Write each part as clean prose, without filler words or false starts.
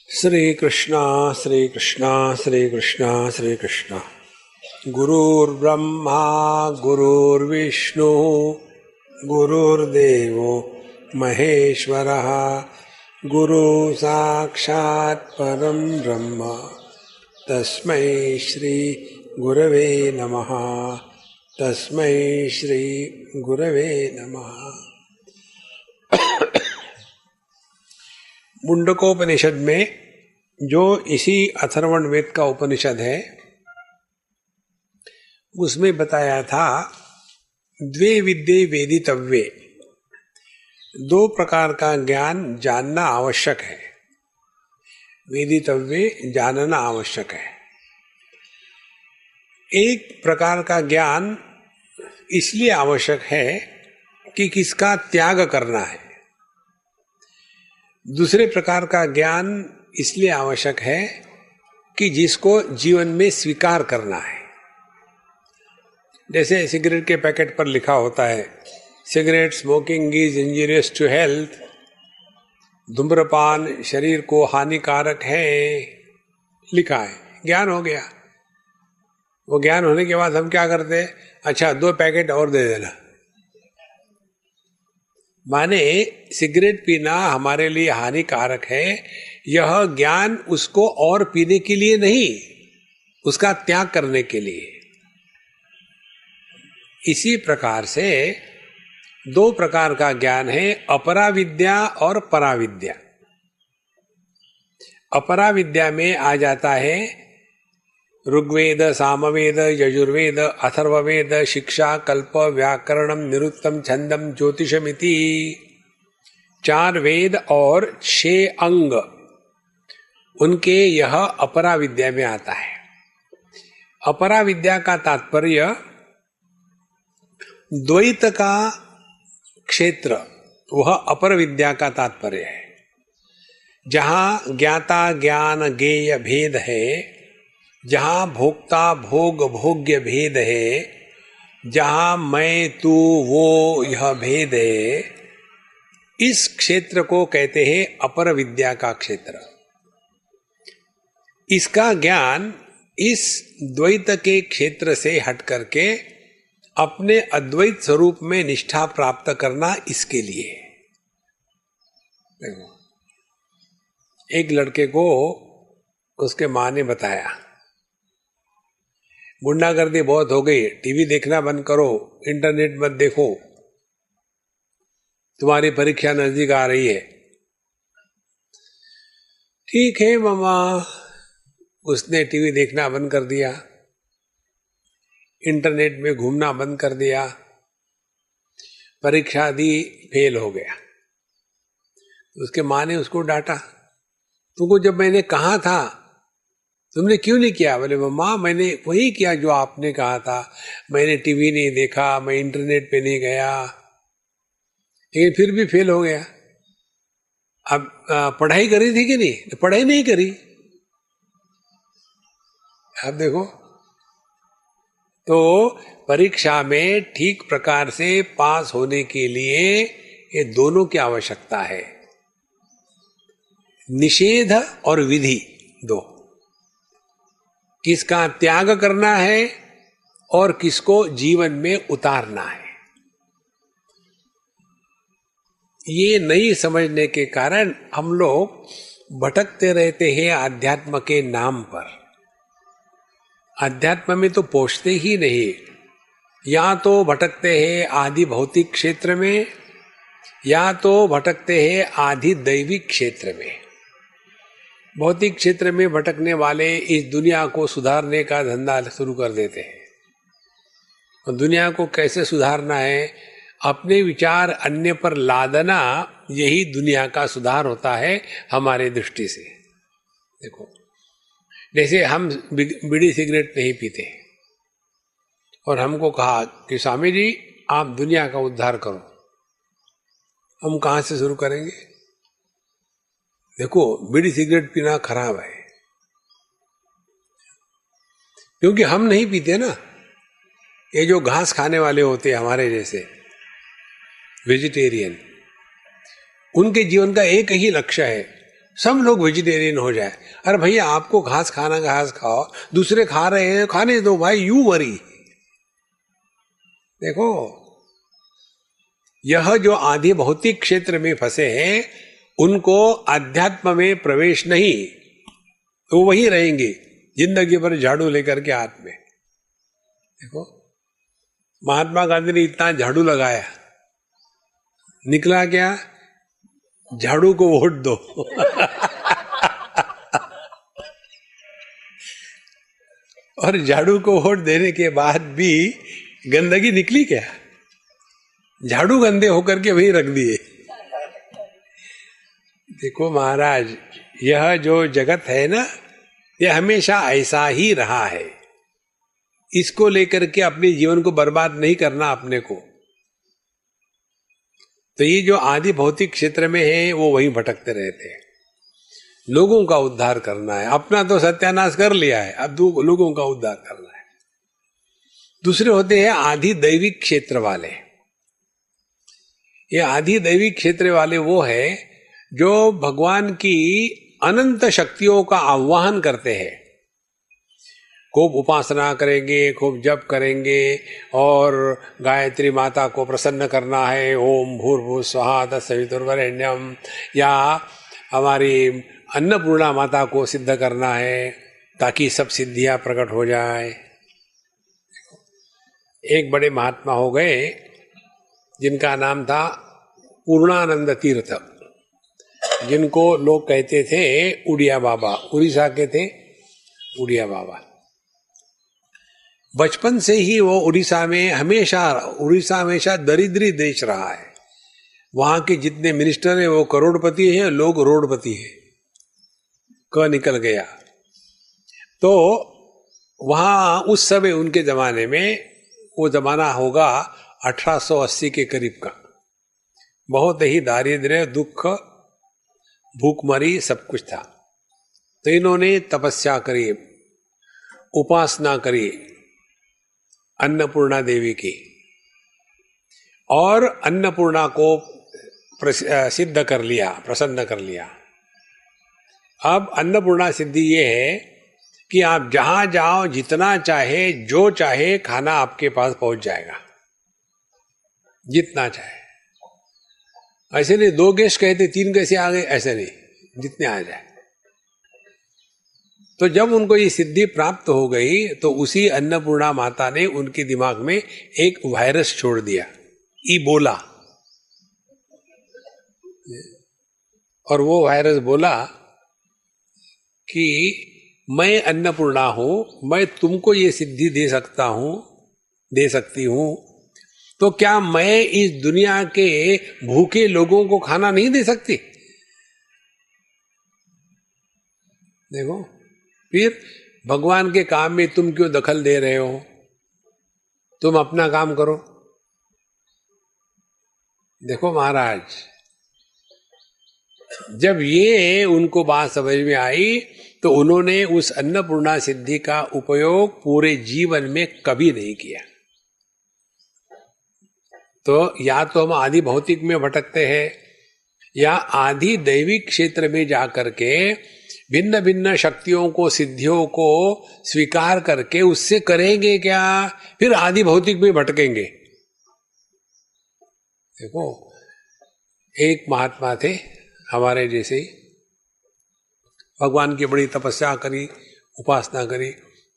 श्री कृष्णा श्री कृष्णा श्री कृष्णा श्री कृष्णा। गुरुर्ब्रह्मा गुरुर्विष्णु गुरुर्देवो महेश्वरः गुरु साक्षात् परं ब्रह्म तस्मै श्री गुरवे नमः। तस्मै श्री गुरवे नमः। मुंडकोपनिषद में, जो इसी अथर्वण वेद का उपनिषद है, उसमें बताया था द्वे विद्ये वेदितव्ये, दो प्रकार का ज्ञान जानना आवश्यक है। वेदितव्ये जानना आवश्यक है। एक प्रकार का ज्ञान इसलिए आवश्यक है कि किसका त्याग करना है। दूसरे प्रकार का ज्ञान इसलिए आवश्यक है कि जिसको जीवन में स्वीकार करना है। जैसे सिगरेट के पैकेट पर लिखा होता है, cigarette smoking is injurious to health, धूम्रपान शरीर को हानिकारक है, लिखा है। ज्ञान हो गया। वो ज्ञान होने के बाद हम क्या करते हैं? अच्छा, 2 पैकेट और दे देना। माने सिगरेट पीना हमारे लिए हानिकारक है, यह ज्ञान उसको और पीने के लिए नहीं, उसका त्याग करने के लिए। इसी प्रकार से 2 प्रकार का ज्ञान है, अपराविद्या और पराविद्या। अपराविद्या में आ जाता है ऋग्वेद, सामवेद, यजुर्वेद, अथर्ववेद, शिक्षा, कल्प, व्याकरणम, निरुक्तम, छंदम, ज्योतिषमिति 4 वेद और 6 अंग, उनके यह अपराविद्या में आता है। अपराविद्या का तात्पर्य द्वैत का क्षेत्र, वह अपर विद्या का तात्पर्य है। जहां ज्ञाता ज्ञान ज्ञेय भेद है, जहां भोक्ता भोग भोग्य भेद है, जहां मैं तू वो यह भेद है, इस क्षेत्र को कहते हैं अपर विद्या का क्षेत्र। इसका ज्ञान इस द्वैत के क्षेत्र से हट करके अपने अद्वैत स्वरूप में निष्ठा प्राप्त करना, इसके लिए। देखो, एक लड़के को उसके माँ ने बताया, गुंडागर्दी बहुत हो गई, टीवी देखना बंद करो, इंटरनेट मत देखो, तुम्हारी परीक्षा नजदीक आ रही है। ठीक है मामा। उसने टीवी देखना बंद कर दिया, इंटरनेट में घूमना बंद कर दिया, परीक्षा दी, फेल हो गया। उसके माँ ने उसको डांटा, तुमको जब मैंने कहा था तुमने क्यों नहीं किया? बोले मम्मा, मैंने वही किया जो आपने कहा था। मैंने टीवी नहीं देखा, मैं इंटरनेट पे नहीं गया, लेकिन फिर भी फेल हो गया। अब पढ़ाई करी थी कि नहीं? तो पढ़ाई नहीं करी। अब देखो, तो परीक्षा में ठीक प्रकार से पास होने के लिए ये दोनों की आवश्यकता है, निषेध और विधि, दो। किसका त्याग करना है और किसको जीवन में उतारना है। ये नहीं समझने के कारण हम लोग भटकते रहते हैं आध्यात्म के नाम पर। अध्यात्म में तो पहुंचते ही नहीं। या तो भटकते हैं आदि भौतिक क्षेत्र में, या तो भटकते हैं आदि दैविक क्षेत्र में। भौतिक क्षेत्र में भटकने वाले इस दुनिया को सुधारने का धंधा शुरू कर देते हैं। और दुनिया को कैसे सुधारना है? अपने विचार अन्य पर लादना, यही दुनिया का सुधार होता है हमारे दृष्टि से। देखो, जैसे हम बीड़ी सिगरेट नहीं पीते और हमको कहा कि स्वामी जी आप दुनिया का उद्धार करो, हम कहां से शुरू करेंगे? देखो, बीड़ी सिगरेट पीना खराब है, क्योंकि हम नहीं पीते ना। ये जो घास खाने वाले होते हैं हमारे जैसे वेजिटेरियन, उनके जीवन का एक ही लक्ष्य है, सब लोग वेजिटेरियन हो जाए। अरे भैया आपको घास खाना, घास खाओ, दूसरे खा रहे हैं खाने दो भाई, यू वरी। देखो यह जो आधि भौतिक क्षेत्र में फंसे हैं उनको अध्यात्म में प्रवेश नहीं, तो वही रहेंगे जिंदगी भर झाड़ू लेकर के हाथ में। देखो महात्मा गांधी ने इतना झाड़ू लगाया, निकला क्या? झाड़ू को वोट दो। और झाड़ू को वोट देने के बाद भी गंदगी निकली क्या? झाड़ू गंदे होकर के वहीं रख दिए। देखो महाराज, यह जो जगत है ना, यह हमेशा ऐसा ही रहा है। इसको लेकर के अपने जीवन को बर्बाद नहीं करना अपने को। तो ये जो आदि भौतिक क्षेत्र में है वो वहीं भटकते रहते हैं। लोगों का उद्धार करना है, अपना तो सत्यानाश कर लिया है, अब लोगों का उद्धार करना है। दूसरे होते हैं आधि दैविक क्षेत्र वाले। ये आधि दैविक क्षेत्र वाले वो है जो भगवान की अनंत शक्तियों का आह्वान करते हैं। खूब उपासना करेंगे, खूब जप करेंगे और गायत्री माता को प्रसन्न करना है, ओम भूर्भुवः स्वः तत्सवितुर्वरेण्यम, या हमारी अन्नपूर्णा माता को सिद्ध करना है ताकि सब सिद्धियां प्रकट हो जाए। एक बड़े महात्मा हो गए जिनका नाम था पूर्णानंद तीर्थ, जिनको लोग कहते थे उड़िया बाबा, उड़ीसा के थे उड़िया बाबा। बचपन से ही वो उड़ीसा हमेशा दरिद्री देश रहा है। वहां के जितने मिनिस्टर हैं वो करोड़पति हैं, लोग रोडपति हैं। क निकल गया। तो वहां उस समय उनके जमाने में, वो जमाना होगा 1880 के करीब का, बहुत ही दारिद्र्य, दुख, भूखमरी सब कुछ था। तो इन्होंने तपस्या करी, उपासना करी अन्नपूर्णा देवी की, और अन्नपूर्णा को सिद्ध कर लिया, प्रसन्न कर लिया। अब अन्नपूर्णा सिद्धि ये है कि आप जहां जाओ, जितना चाहे, जो चाहे खाना आपके पास पहुंच जाएगा, जितना चाहे। ऐसे नहीं 2 गेस्ट कहते 3 कैसे आ गए, ऐसे नहीं, जितने आ जाए। तो जब उनको ये सिद्धि प्राप्त हो गई तो उसी अन्नपूर्णा माता ने उनके दिमाग में एक वायरस छोड़ दिया, इबोला। और वो वायरस बोला कि मैं अन्नपूर्णा हूं, मैं तुमको ये सिद्धि दे सकती हूं, तो क्या मैं इस दुनिया के भूखे लोगों को खाना नहीं दे सकती? देखो, फिर भगवान के काम में तुम क्यों दखल दे रहे हो? तुम अपना काम करो। देखो महाराज, जब ये उनको बात समझ में आई तो उन्होंने उस अन्नपूर्णा सिद्धि का उपयोग पूरे जीवन में कभी नहीं किया। तो या तो हम आदि भौतिक में भटकते हैं, या आदि दैविक क्षेत्र में जाकर के भिन्न भिन्न शक्तियों को, सिद्धियों को स्वीकार करके उससे करेंगे क्या? फिर आदि भौतिक में भटकेंगे। देखो, एक महात्मा थे हमारे जैसे, भगवान की बड़ी तपस्या करी, उपासना करी।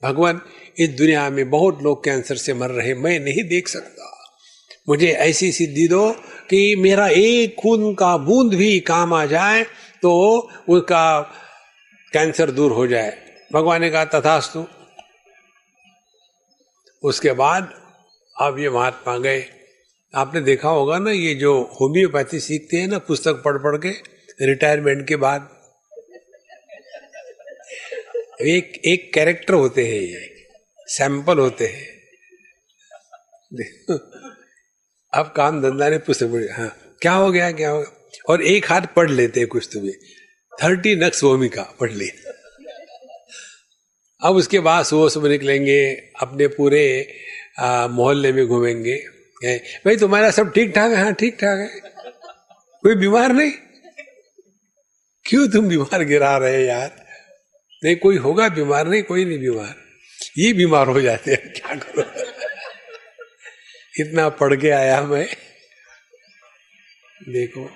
भगवान, इस दुनिया में बहुत लोग कैंसर से मर रहे, मैं नहीं देख सकता, मुझे ऐसी सिद्धि दो कि मेरा एक खून का बूंद भी काम आ जाए तो उसका कैंसर दूर हो जाए। भगवान ने कहा तथास्तु। उसके बाद अब ये महात्मा गए। आपने देखा होगा ना, ये जो होम्योपैथी सीखते हैं ना पुस्तक पढ़ पढ़ के रिटायरमेंट के बाद, एक कैरेक्टर होते हैं, ये सैंपल होते हैं। अब काम धंधा ने पुस्तक पढ़, हाँ क्या हो गया, और एक हाथ पढ़ लेते हैं कुछ, तुम्हें 30 नक्स भूमिका पढ़ ली। अब उसके बाद सुबह सुबह निकलेंगे, अपने पूरे मोहल्ले में घूमेंगे, भाई तुम्हारा सब ठीक ठाक है? हाँ ठीक ठाक है, कोई बीमार नहीं। क्यों तुम बीमार गिरा रहे यार? नहीं कोई होगा बीमार, नहीं कोई नहीं बीमार, ये बीमार हो जाते हैं, क्या करो। इतना पढ़ के आया मैं, देखो।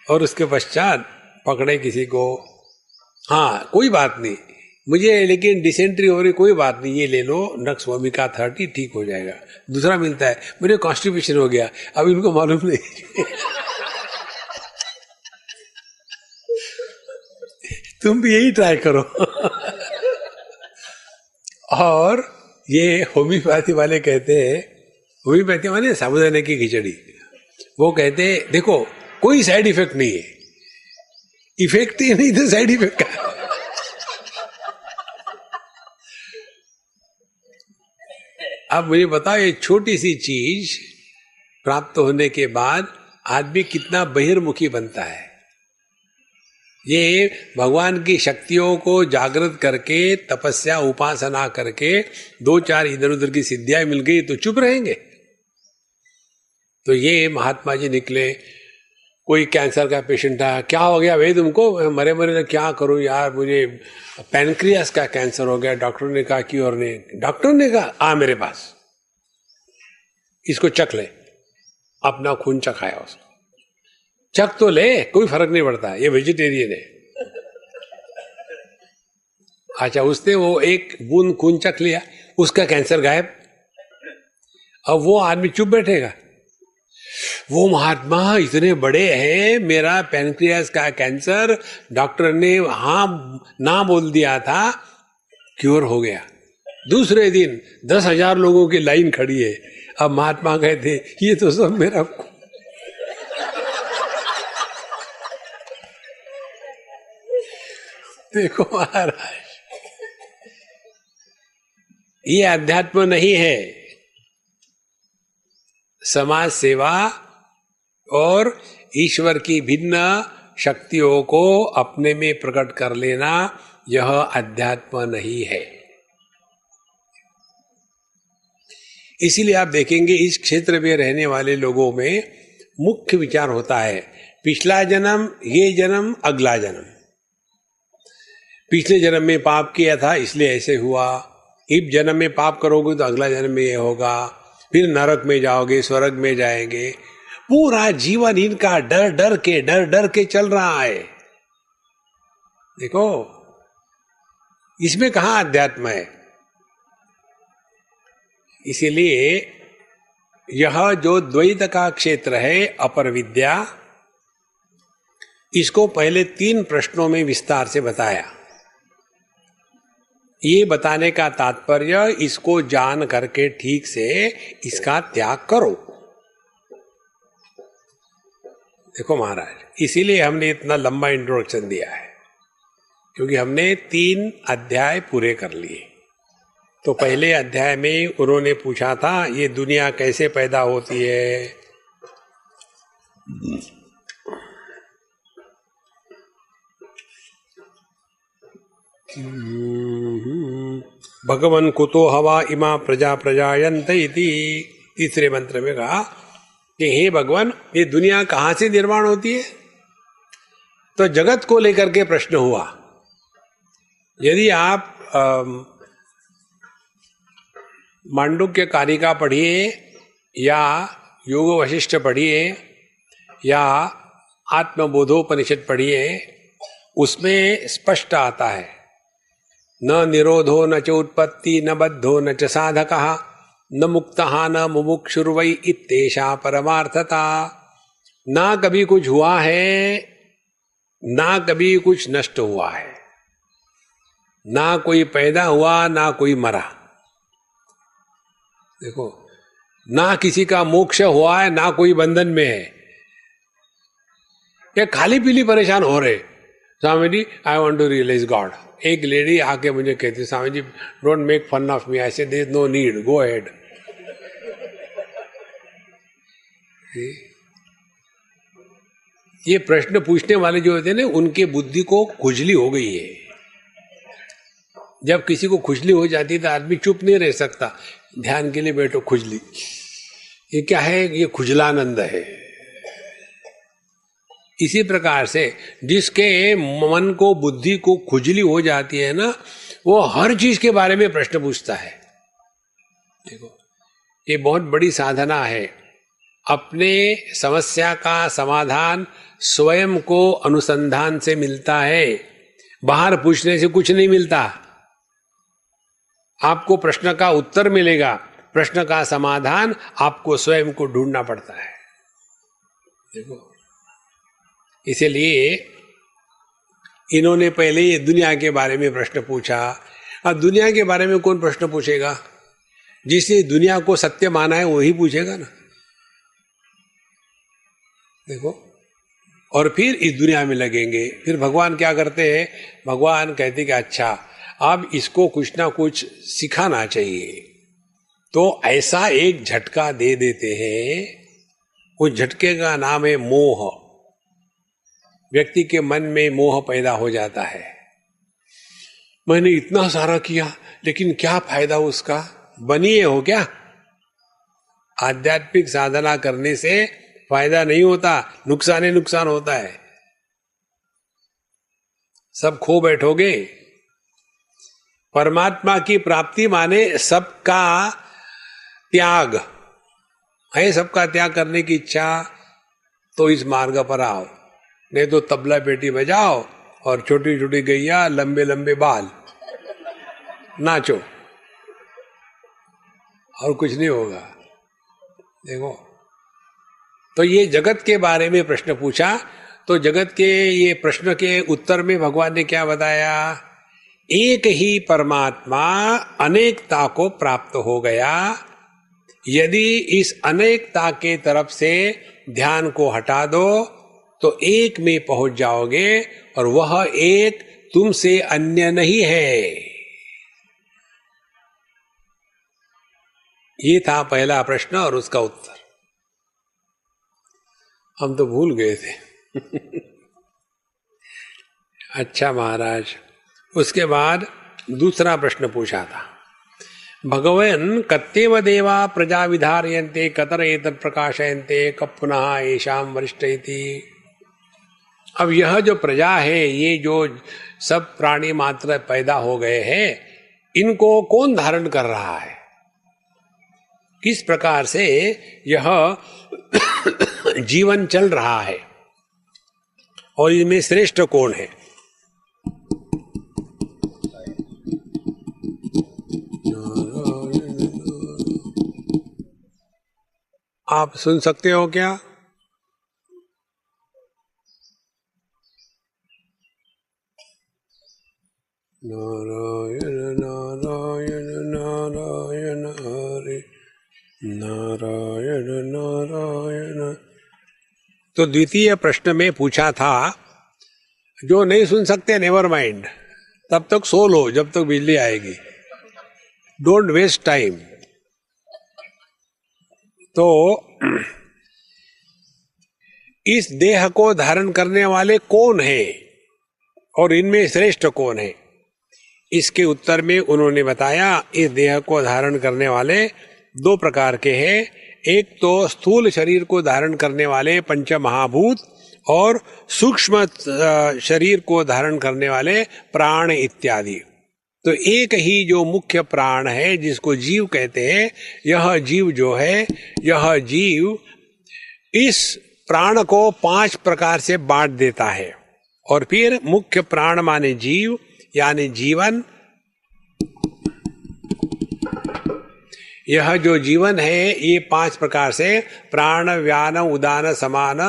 और उसके पश्चात पकड़े किसी को, हाँ कोई बात नहीं मुझे, लेकिन डिसेंट्री हो रही, कोई बात नहीं, ये ले लो नक्स वोमिका 30 ठीक हो जाएगा। दूसरा मिलता है, मुझे कॉन्स्टिपेशन हो गया, अब इनको मालूम नहीं। तुम भी यही ट्राई करो। और ये होम्योपैथी वाले कहते हैं, होम्योपैथी माने साबुदाने की खिचड़ी, वो कहते हैं देखो कोई साइड इफेक्ट नहीं है, इफेक्ट ही नहीं तो साइड इफेक्ट का। अब मुझे बताओ, ये छोटी सी चीज प्राप्त होने के बाद आदमी कितना बहिर्मुखी बनता है। ये भगवान की शक्तियों को जागृत करके, तपस्या उपासना करके 2-4 इधर उधर की सिद्धियां मिल गई तो चुप रहेंगे? तो ये महात्मा जी निकले, कोई कैंसर का पेशेंट था, क्या हो गया भाई तुमको? मरे मरे क्या करूं यार, मुझे पैनक्रियास का कैंसर हो गया। डॉक्टर ने कहा कि, और ने डॉक्टर ने कहा आ मेरे पास, इसको चख ले। अपना खून चखाया उसको, चख तो ले, कोई फर्क नहीं पड़ता, ये वेजिटेरियन है। अच्छा, उसने वो एक बूंद खून चख लिया, उसका कैंसर गायब। अब वो आदमी चुप बैठेगा? वो महात्मा इतने बड़े हैं, मेरा पैनक्रियास का कैंसर डॉक्टर ने हाँ ना बोल दिया था, क्योर हो गया। दूसरे दिन 10,000 लोगों की लाइन खड़ी है। अब महात्मा कहते ये तो सब मेरा, देखो महाराज, ये अध्यात्म नहीं है। समाज सेवा और ईश्वर की भिन्न शक्तियों को अपने में प्रकट कर लेना, यह अध्यात्म नहीं है। इसीलिए आप देखेंगे इस क्षेत्र में रहने वाले लोगों में मुख्य विचार होता है पिछला जन्म, ये जन्म, अगला जन्म। पिछले जन्म में पाप किया था इसलिए ऐसे हुआ, इस जन्म में पाप करोगे तो अगला जन्म में ये होगा, फिर नरक में जाओगे, स्वर्ग में जाएंगे। पूरा जीवन इनका डर डर के चल रहा है। देखो इसमें कहां अध्यात्म है? इसीलिए यह जो द्वैत का क्षेत्र है, अपर विद्या, इसको पहले 3 प्रश्नों में विस्तार से बताया। ये बताने का तात्पर्य, इसको जान करके ठीक से इसका त्याग करो। देखो महाराज, इसीलिए हमने इतना लंबा इंट्रोडक्शन दिया है, क्योंकि हमने 3 अध्याय पूरे कर लिए। तो पहले अध्याय में उन्होंने पूछा था ये दुनिया कैसे पैदा होती है। भगवन कुतो हवा इमा प्रजा प्रजायन्त इति, तीसरे मंत्र में कहा कि हे भगवान, ये दुनिया कहां से निर्माण होती है? तो जगत को लेकर के प्रश्न हुआ। यदि आप मांडुक्य कारिका पढ़िए या योग वशिष्ठ पढ़िए या आत्मबोधोपनिषद पढ़िए, उसमें स्पष्ट आता है न निरोधो न च उत्पत्ति न बद्धो न च साधकः न मुक्तः न मुमुक्षुर्वै इत्येषा परमार्थता। ना कभी कुछ हुआ है, ना कभी कुछ नष्ट हुआ है, ना कोई पैदा हुआ ना कोई मरा। देखो, ना किसी का मोक्ष हुआ है ना कोई बंधन में है, या खाली पीली परेशान हो रहे। Swami ji, I want to realise God. एक लेडी आके मुझे कहती, Swami ji don't make fun of me. I say there is no need, go ahead. ये प्रश्न पूछने वाले जो होते हैं ना, उनके बुद्धि को खुजली हो गई है। जब किसी को खुजली हो जाती है तो आदमी चुप नहीं रह सकता। ध्यान के लिए बैठो, खुजली, ये क्या है? ये खुजलानंद है। इसी प्रकार से जिसके मन को, बुद्धि को खुजली हो जाती है ना, वो हर चीज के बारे में प्रश्न पूछता है। देखो, ये बहुत बड़ी साधना है। अपने समस्या का समाधान स्वयं को अनुसंधान से मिलता है, बाहर पूछने से कुछ नहीं मिलता। आपको प्रश्न का उत्तर मिलेगा, प्रश्न का समाधान आपको स्वयं को ढूंढना पड़ता है। देखो, इसलिए इन्होंने पहले ही दुनिया के बारे में प्रश्न पूछा। अब दुनिया के बारे में कौन प्रश्न पूछेगा? जिसने दुनिया को सत्य माना है वही पूछेगा ना। देखो, और फिर इस दुनिया में लगेंगे। फिर भगवान क्या करते हैं? भगवान कहते कि अच्छा, अब इसको कुछ ना कुछ सिखाना चाहिए, तो ऐसा एक झटका दे देते हैं। उस झटके का नाम है मोह। व्यक्ति के मन में मोह पैदा हो जाता है। मैंने इतना सारा किया, लेकिन क्या फायदा उसका? बनिए हो क्या? आध्यात्मिक साधना करने से फायदा नहीं होता, नुकसान ही नुकसान होता है। सब खो बैठोगे। परमात्मा की प्राप्ति माने सबका त्याग है। सबका त्याग करने की इच्छा तो इस मार्ग पर आओ, नहीं तो तबला पेटी बजाओ और छोटी छोटी गैया, लंबे लंबे बाल, नाचो, और कुछ नहीं होगा। देखो, तो ये जगत के बारे में प्रश्न पूछा, तो जगत के ये प्रश्न के उत्तर में भगवान ने क्या बताया? एक ही परमात्मा अनेकता को प्राप्त हो गया। यदि इस अनेकता के तरफ से ध्यान को हटा दो तो एक में पहुंच जाओगे, और वह एक तुमसे अन्य नहीं है। ये था पहला प्रश्न और उसका उत्तर। हम तो भूल गए थे। अच्छा महाराज, उसके बाद दूसरा प्रश्न पूछा था, भगवन् कत्येव देवा प्रजा विधारयन्ते कतर एतत् प्रकाशयन्ते कब पुनः येषां वरिष्ठ इति। अब यह जो प्रजा है, ये जो सब प्राणी मात्र पैदा हो गए हैं, इनको कौन धारण कर रहा है? किस प्रकार से यह जीवन चल रहा है, और इनमें श्रेष्ठ कौन है? आप सुन सकते हो क्या? नारायण नारायण नारायण हरे नारायण नारायण। तो द्वितीय प्रश्न में पूछा था, जो नहीं सुन सकते नेवर माइंड, तब तक सो लो जब तक बिजली आएगी, डोंट वेस्ट टाइम। तो इस देह को धारण करने वाले कौन है और इनमें श्रेष्ठ कौन है? इसके उत्तर में उन्होंने बताया, इस देह को धारण करने वाले दो प्रकार के हैं। एक तो स्थूल शरीर को धारण करने वाले पंच महाभूत, और सूक्ष्म शरीर को धारण करने वाले प्राण इत्यादि। तो एक ही जो मुख्य प्राण है, जिसको जीव कहते हैं, यह जीव जो है, यह जीव इस प्राण को 5 प्रकार से बांट देता है। और फिर मुख्य प्राण माने जीव, यानी जीवन। यह जो जीवन है, ये 5 प्रकार से प्राण, व्यान, उदान, समान,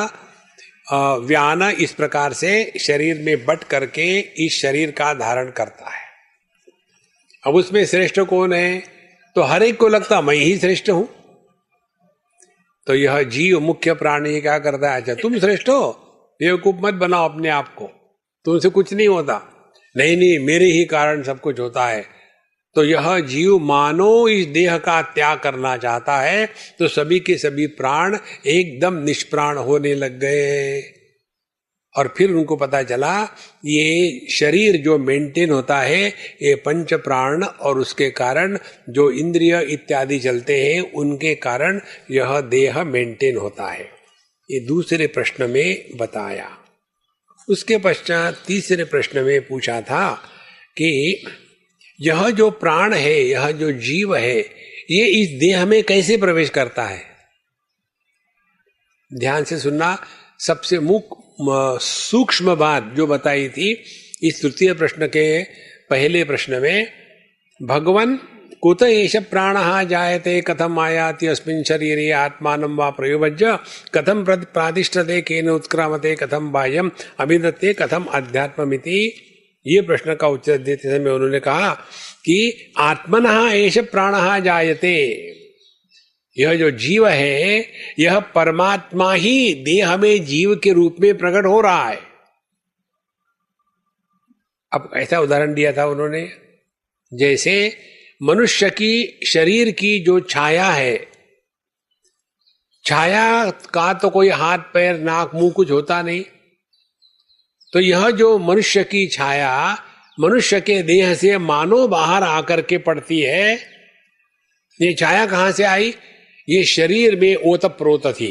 व्यान, इस प्रकार से शरीर में बट करके इस शरीर का धारण करता है। अब उसमें श्रेष्ठ कौन है? तो हर एक को लगता मैं ही श्रेष्ठ हूं। तो यह जीव मुख्य प्राण ये क्या करता है? अच्छा, तुम श्रेष्ठ हो, बेवकूफ मत बनाओ अपने आप को, तुमसे कुछ नहीं होता। नहीं नहीं, मेरे ही कारण सब कुछ होता है। तो यह जीव मानो इस देह का त्याग करना चाहता है, तो सभी के सभी प्राण एकदम निष्प्राण होने लग गए। और फिर उनको पता चला ये शरीर जो मेंटेन होता है, ये पंच प्राण और उसके कारण जो इंद्रिय इत्यादि चलते हैं, उनके कारण यह देह मेंटेन होता है। ये दूसरे प्रश्न में बताया। उसके पश्चात तीसरे प्रश्न में पूछा था कि यह जो प्राण है, यह जो जीव है, ये इस देह में कैसे प्रवेश करता है। ध्यान से सुनना, सबसे सूक्ष्म बात जो बताई थी इस तृतीय प्रश्न के पहले प्रश्न में, भगवन् कुत एष प्राणः जायते कथम आयाति अस्मिन् शरीरे आत्मानं वा प्रयुज्य कथम प्रातिष्ठते केन उत्क्रामते कथम बाह्यम अभिदत्ते कथम अध्यात्ममिति। ये प्रश्न का उत्तर देते समय उन्होंने कहा कि आत्मनः एष प्राणः जायते, यह जो जीव है यह परमात्मा ही देह में जीव के रूप में प्रकट हो रहा है। अब ऐसा उदाहरण दिया था उन्होंने, जैसे मनुष्य की शरीर की जो छाया है, छाया का तो कोई हाथ पैर नाक मुंह कुछ होता नहीं, तो यह जो मनुष्य की छाया मनुष्य के देह से मानो बाहर आकर के पड़ती है। ये छाया कहां से आई? ये शरीर में ओतप्रोत थी,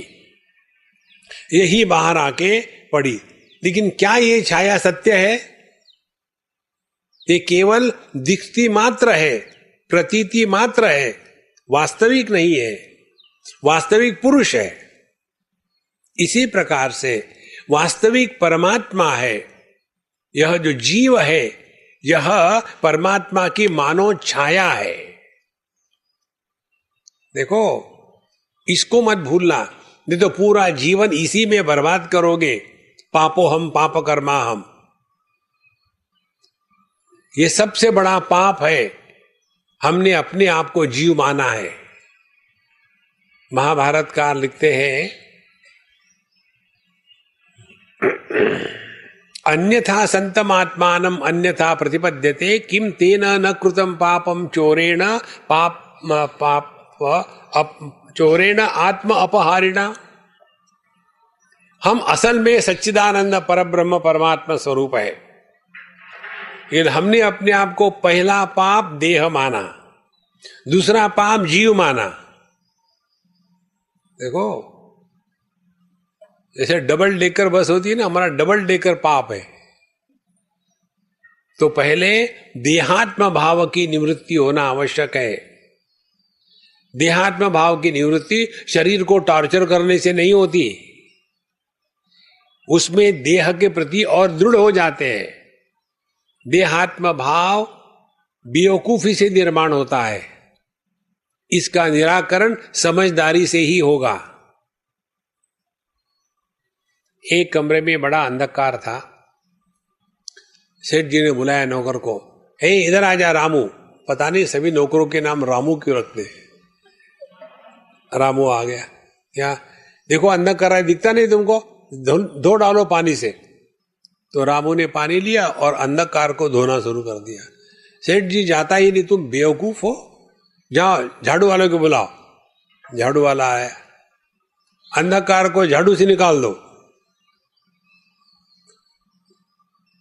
यही बाहर आके पड़ी। लेकिन क्या ये छाया सत्य है? ये केवल दिखती मात्र है, प्रतीति मात्र है, वास्तविक नहीं है। वास्तविक पुरुष है। इसी प्रकार से वास्तविक परमात्मा है। यह जो जीव है यह परमात्मा की मानो छाया है। देखो, इसको मत भूलना, नहीं तो पूरा जीवन इसी में बर्बाद करोगे। पापो हम पाप कर्मा हम, ये सबसे बड़ा पाप है। हमने अपने आप को जीव माना है। महाभारतकार लिखते हैं, अन्यथा संतम आत्मानम अन्यथा प्रतिपद्यते किम तेन न कृतम पापम चोरेण चोरेण आत्म अपहारिणा। हम असल में सच्चिदानंद परब्रह्म परमात्मा स्वरूप है, लेकिन हमने अपने आप को पहला पाप देह माना, दूसरा पाप जीव माना। देखो, जैसे डबल डेकर बस होती है ना, हमारा डबल डेकर पाप है। तो पहले देहात्म भाव की निवृत्ति होना आवश्यक है। देहात्म भाव की निवृत्ति शरीर को टॉर्चर करने से नहीं होती, उसमें देह के प्रति और दृढ़ हो जाते हैं। देहात्म भाव बेवकूफी से निर्माण होता है, इसका निराकरण समझदारी से ही होगा। एक कमरे में बड़ा अंधकार था। सेठ जी ने बुलाया नौकर को, हे इधर आ जा रामू। पता नहीं सभी नौकरों के नाम रामू क्यों रखते हैं। रामू आ गया। क्या देखो, अंधकार है, दिखता नहीं तुमको, धो डालो पानी से। तो रामू ने पानी लिया और अंधकार को धोना शुरू कर दिया। सेठ जी जाता ही नहीं, तुम बेवकूफ हो, जाओ झाड़ू वाले को बुलाओ। झाड़ू वाला आया, अंधकार को झाड़ू से निकाल दो।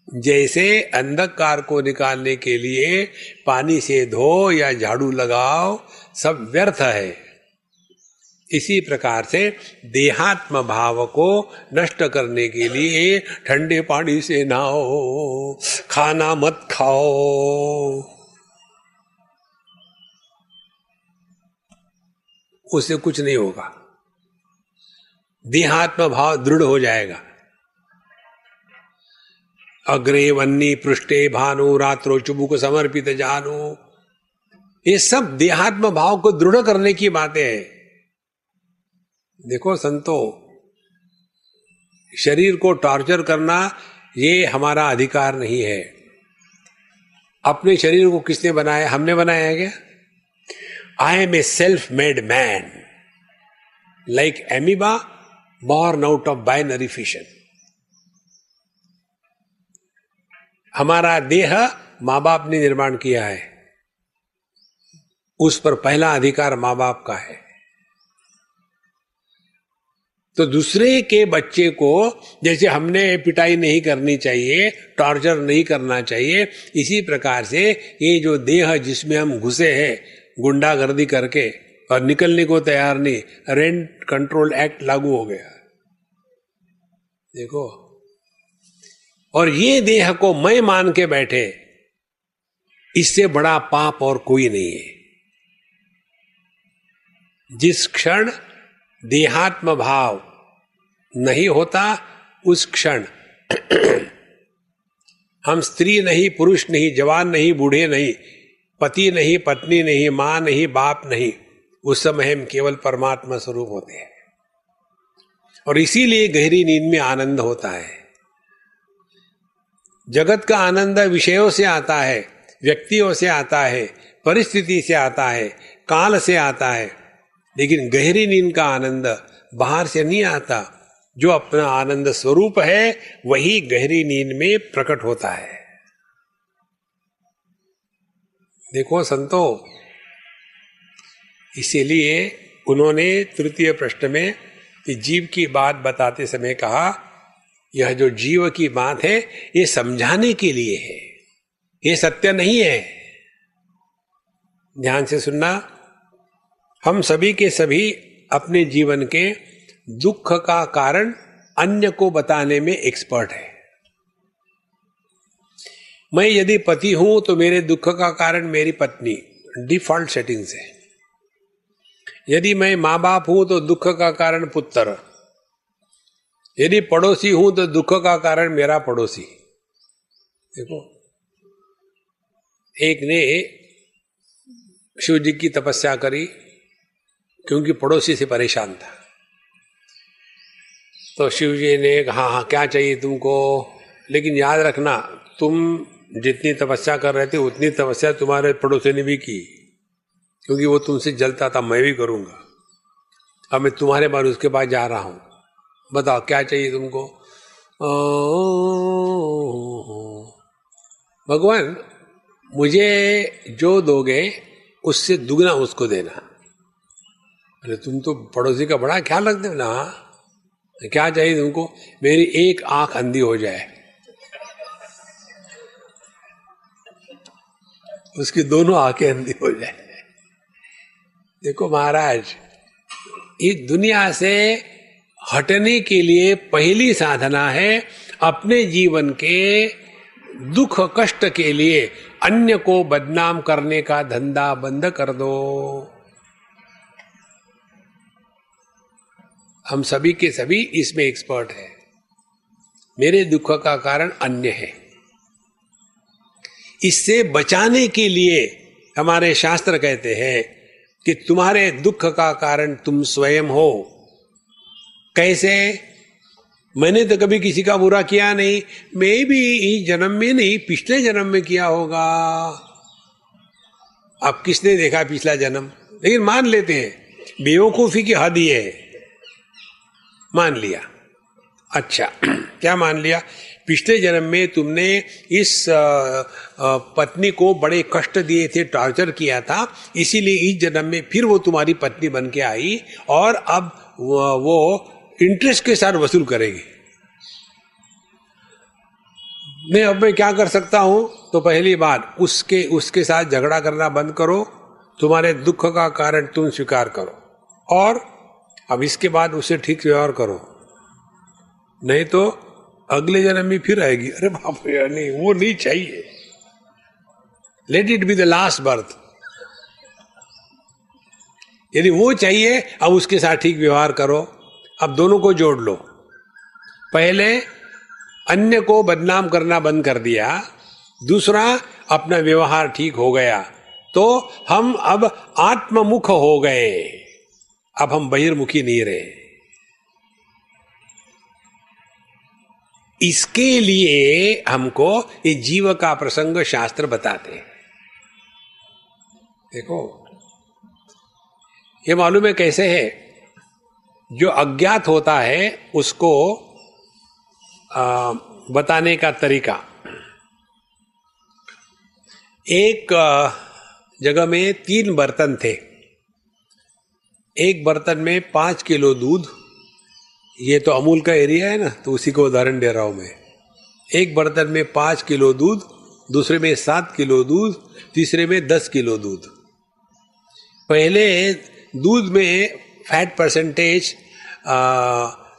जैसे अंधकार को निकालने के लिए पानी से धो या झाड़ू लगाओ, सब व्यर्थ है। इसी प्रकार से देहात्म भाव को नष्ट करने के लिए ठंडे पानी से नहाओ, खाना मत खाओ, उससे कुछ नहीं होगा। देहात्म भाव दृढ़ हो जाएगा। अग्रे वन्नी पृष्ठे भानु रात्रो चुबुक समर्पित जानो, ये सब देहात्म भाव को दृढ़ करने की बातें हैं। देखो संतो, शरीर को टॉर्चर करना ये हमारा अधिकार नहीं है। अपने शरीर को किसने बनाया? हमने बनाया है क्या? I am a self made man, like amoeba born out of binary fission. हमारा देह माँ बाप ने निर्माण किया है, उस पर पहला अधिकार माँ बाप का है। तो दूसरे के बच्चे को जैसे हमने पिटाई नहीं करनी चाहिए, टॉर्चर नहीं करना चाहिए, इसी प्रकार से ये जो देह जिसमें हम घुसे हैं गुंडागर्दी करके और निकलने को तैयार नहीं, रेंट कंट्रोल एक्ट लागू हो गया। देखो, और ये देह को मैं मान के बैठे, इससे बड़ा पाप और कोई नहीं है। जिस क्षण देहात्म भाव नहीं होता, उस क्षण हम स्त्री नहीं, पुरुष नहीं, जवान नहीं, बूढ़े नहीं, पति नहीं, पत्नी नहीं, मां नहीं, बाप नहीं, उस समय हम केवल परमात्मा स्वरूप होते हैं। और इसीलिए गहरी नींद में आनंद होता है। जगत का आनंद विषयों से आता है, व्यक्तियों से आता है, परिस्थिति से आता है, काल से आता है, लेकिन गहरी नींद का आनंद बाहर से नहीं आता। जो अपना आनंद स्वरूप है वही गहरी नींद में प्रकट होता है। देखो संतो, इसीलिए उन्होंने तृतीय प्रश्न में कि जीव की बात बताते समय कहा, यह जो जीव की बात है ये समझाने के लिए है, ये सत्य नहीं है। ध्यान से सुनना, हम सभी के सभी अपने जीवन के दुख का कारण अन्य को बताने में एक्सपर्ट है। मैं यदि पति हूं तो मेरे दुख का कारण मेरी पत्नी, डिफॉल्ट सेटिंग्स है। यदि मैं मां बाप हूं तो दुख का कारण पुत्र, यदि पड़ोसी हूं तो दुख का कारण मेरा पड़ोसी। देखो, एक ने शिव जी की तपस्या करी क्योंकि पड़ोसी से परेशान था। तो शिव जी ने कहा, हाँ क्या चाहिए तुमको, लेकिन याद रखना तुम जितनी तपस्या कर रहे थे उतनी तपस्या तुम्हारे पड़ोसी ने भी की, क्योंकि वो तुमसे जलता था, मैं भी करूंगा। अब मैं तुम्हारे बाद उसके पास जा रहा हूं, बताओ क्या चाहिए तुमको। भगवान मुझे जो दोगे उससे दुगना उसको देना। अरे तुम तो पड़ोसी का बड़ा ख्याल रखते हो ना। क्या चाहिए तुमको? मेरी एक आंख अंधी हो जाए, उसकी दोनों आंखें अंधी हो जाए। देखो महाराज, इस दुनिया से हटने के लिए पहली साधना है अपने जीवन के दुख कष्ट के लिए अन्य को बदनाम करने का धंधा बंद कर दो। हम सभी के सभी इसमें एक्सपर्ट हैं। मेरे दुख का कारण अन्य है, इससे बचाने के लिए हमारे शास्त्र कहते हैं कि तुम्हारे दुख का कारण तुम स्वयं हो। कैसे? मैंने तो कभी किसी का बुरा किया नहीं, मैं भी इस जन्म में नहीं पिछले जन्म में किया होगा। अब किसने देखा पिछला जन्म? लेकिन मान लेते हैं, बेवकूफी की हद ही है। मान लिया, अच्छा क्या मान लिया? पिछले जन्म में तुमने इस पत्नी को बड़े कष्ट दिए थे, टॉर्चर किया था, इसीलिए इस जन्म में फिर वो तुम्हारी पत्नी बन के आई और अब वो इंटरेस्ट के साथ वसूल करेगी। अब मैं क्या कर सकता हूं? तो पहली बात, उसके साथ झगड़ा करना बंद करो, तुम्हारे दुख का कारण तुम स्वीकार करो, और अब इसके बाद उससे ठीक व्यवहार करो, नहीं तो अगले जन्म में फिर आएगी। अरे बाप रे, नहीं वो नहीं चाहिए। Let it be the last birth. यदि वो चाहिए, अब उसके साथ ठीक व्यवहार करो। अब दोनों को जोड़ लो। पहले अन्य को बदनाम करना बंद कर दिया, दूसरा अपना व्यवहार ठीक हो गया, तो हम अब आत्ममुख हो गए। अब हम बहिर्मुखी नहीं रहे। इसके लिए हमको ये जीव का प्रसंग शास्त्र बताते हैं। देखो, ये मालूम है कैसे है? जो अज्ञात होता है उसको बताने का तरीका। एक जगह में 3 बर्तन थे। एक बर्तन में 5 किलो दूध, ये तो अमूल का एरिया है ना, तो उसी को उदाहरण दे रहा हूं मैं। एक बर्तन में 5 किलो दूध, दूसरे में 7 किलो दूध, तीसरे में 10 किलो दूध। पहले दूध में फैट परसेंटेज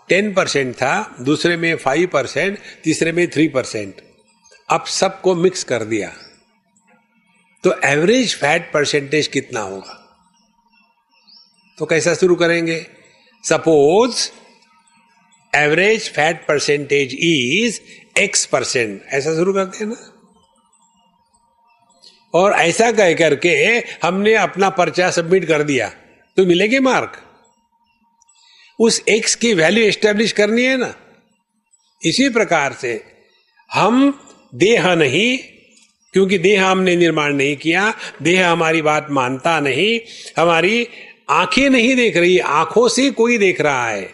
10% था, दूसरे में 5%, तीसरे में 3%। अब सबको मिक्स कर दिया तो एवरेज फैट परसेंटेज कितना होगा? तो कैसा शुरू करेंगे? Suppose average fat percentage is X%, ऐसा शुरू करते हैं ना। और ऐसा कह करके हमने अपना पर्चा सबमिट कर दिया तो मिलेंगे मार्क। उस X की वैल्यू एस्टेब्लिश करनी है ना। इसी प्रकार से हम देह नहीं, क्योंकि देह हमने निर्माण नहीं किया, देह हमारी बात मानता नहीं, हमारी आंखें नहीं देख रही, आंखों से कोई देख रहा है,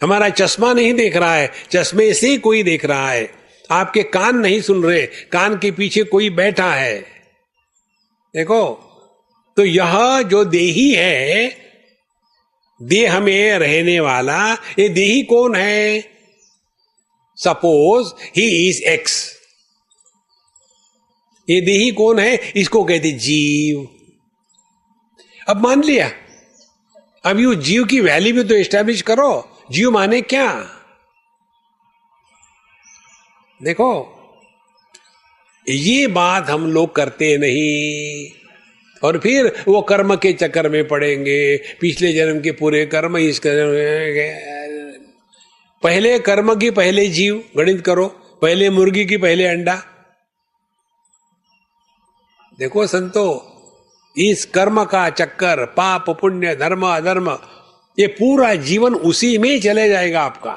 हमारा चश्मा नहीं देख रहा है, चश्मे से कोई देख रहा है, आपके कान नहीं सुन रहे, कान के पीछे कोई बैठा है। देखो, तो यह जो देही है, देह में रहने वाला, ये देही कौन है? Suppose he is X। ये देही कौन है? इसको कहते जीव। अब मान लिया, अब यू जीव की वैल्यू भी तो एस्टैब्लिश करो। जीव माने क्या? देखो, ये बात हम लोग करते नहीं, और फिर वो कर्म के चक्कर में पड़ेंगे। पिछले जन्म के पूरे कर्म, इस कर्म, पहले कर्म की पहले जीव, गणित करो, पहले मुर्गी की पहले अंडा। देखो संतो, इस कर्म का चक्कर, पाप पुण्य धर्म अधर्म, ये पूरा जीवन उसी में चले जाएगा आपका।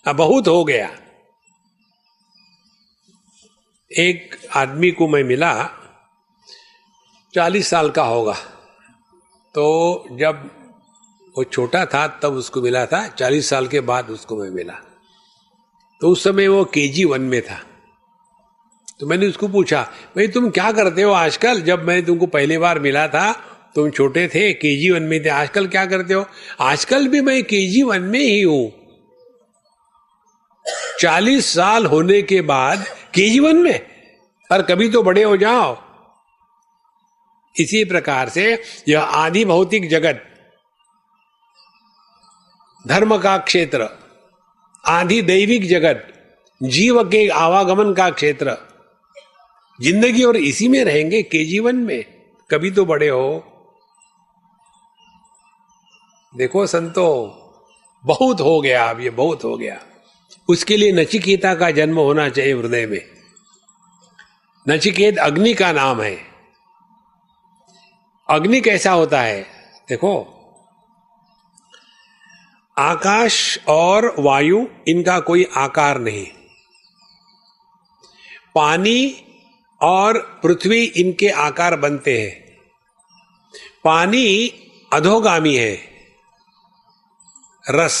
अब बहुत हो गया। एक आदमी को मैं मिला, 40 साल का होगा, तो जब वो छोटा था तब उसको मिला था, 40 साल के बाद उसको मैं मिला, तो उस समय वो KG1 में था। तो मैंने उसको पूछा, भाई तुम क्या करते हो आजकल? जब मैं तुमको पहली बार मिला था तुम छोटे थे, KG1 में थे, आजकल क्या करते हो? आजकल भी मैं KG1 में ही हूं। 40 साल होने के बाद KG1 में? और कभी तो बड़े हो जाओ। इसी प्रकार से यह आदि भौतिक जगत, धर्म का क्षेत्र, आदि दैविक जगत, जीव के आवागमन का क्षेत्र, जिंदगी और इसी में रहेंगे, KG1 में। कभी तो बड़े हो। देखो संतो, बहुत हो गया, अब ये बहुत हो गया। उसके लिए नचिकेता का जन्म होना चाहिए हृदय में। नचिकेत अग्नि का नाम है। अग्नि कैसा होता है? देखो, आकाश और वायु, इनका कोई आकार नहीं। पानी और पृथ्वी, इनके आकार बनते हैं। पानी अधोगामी है, रस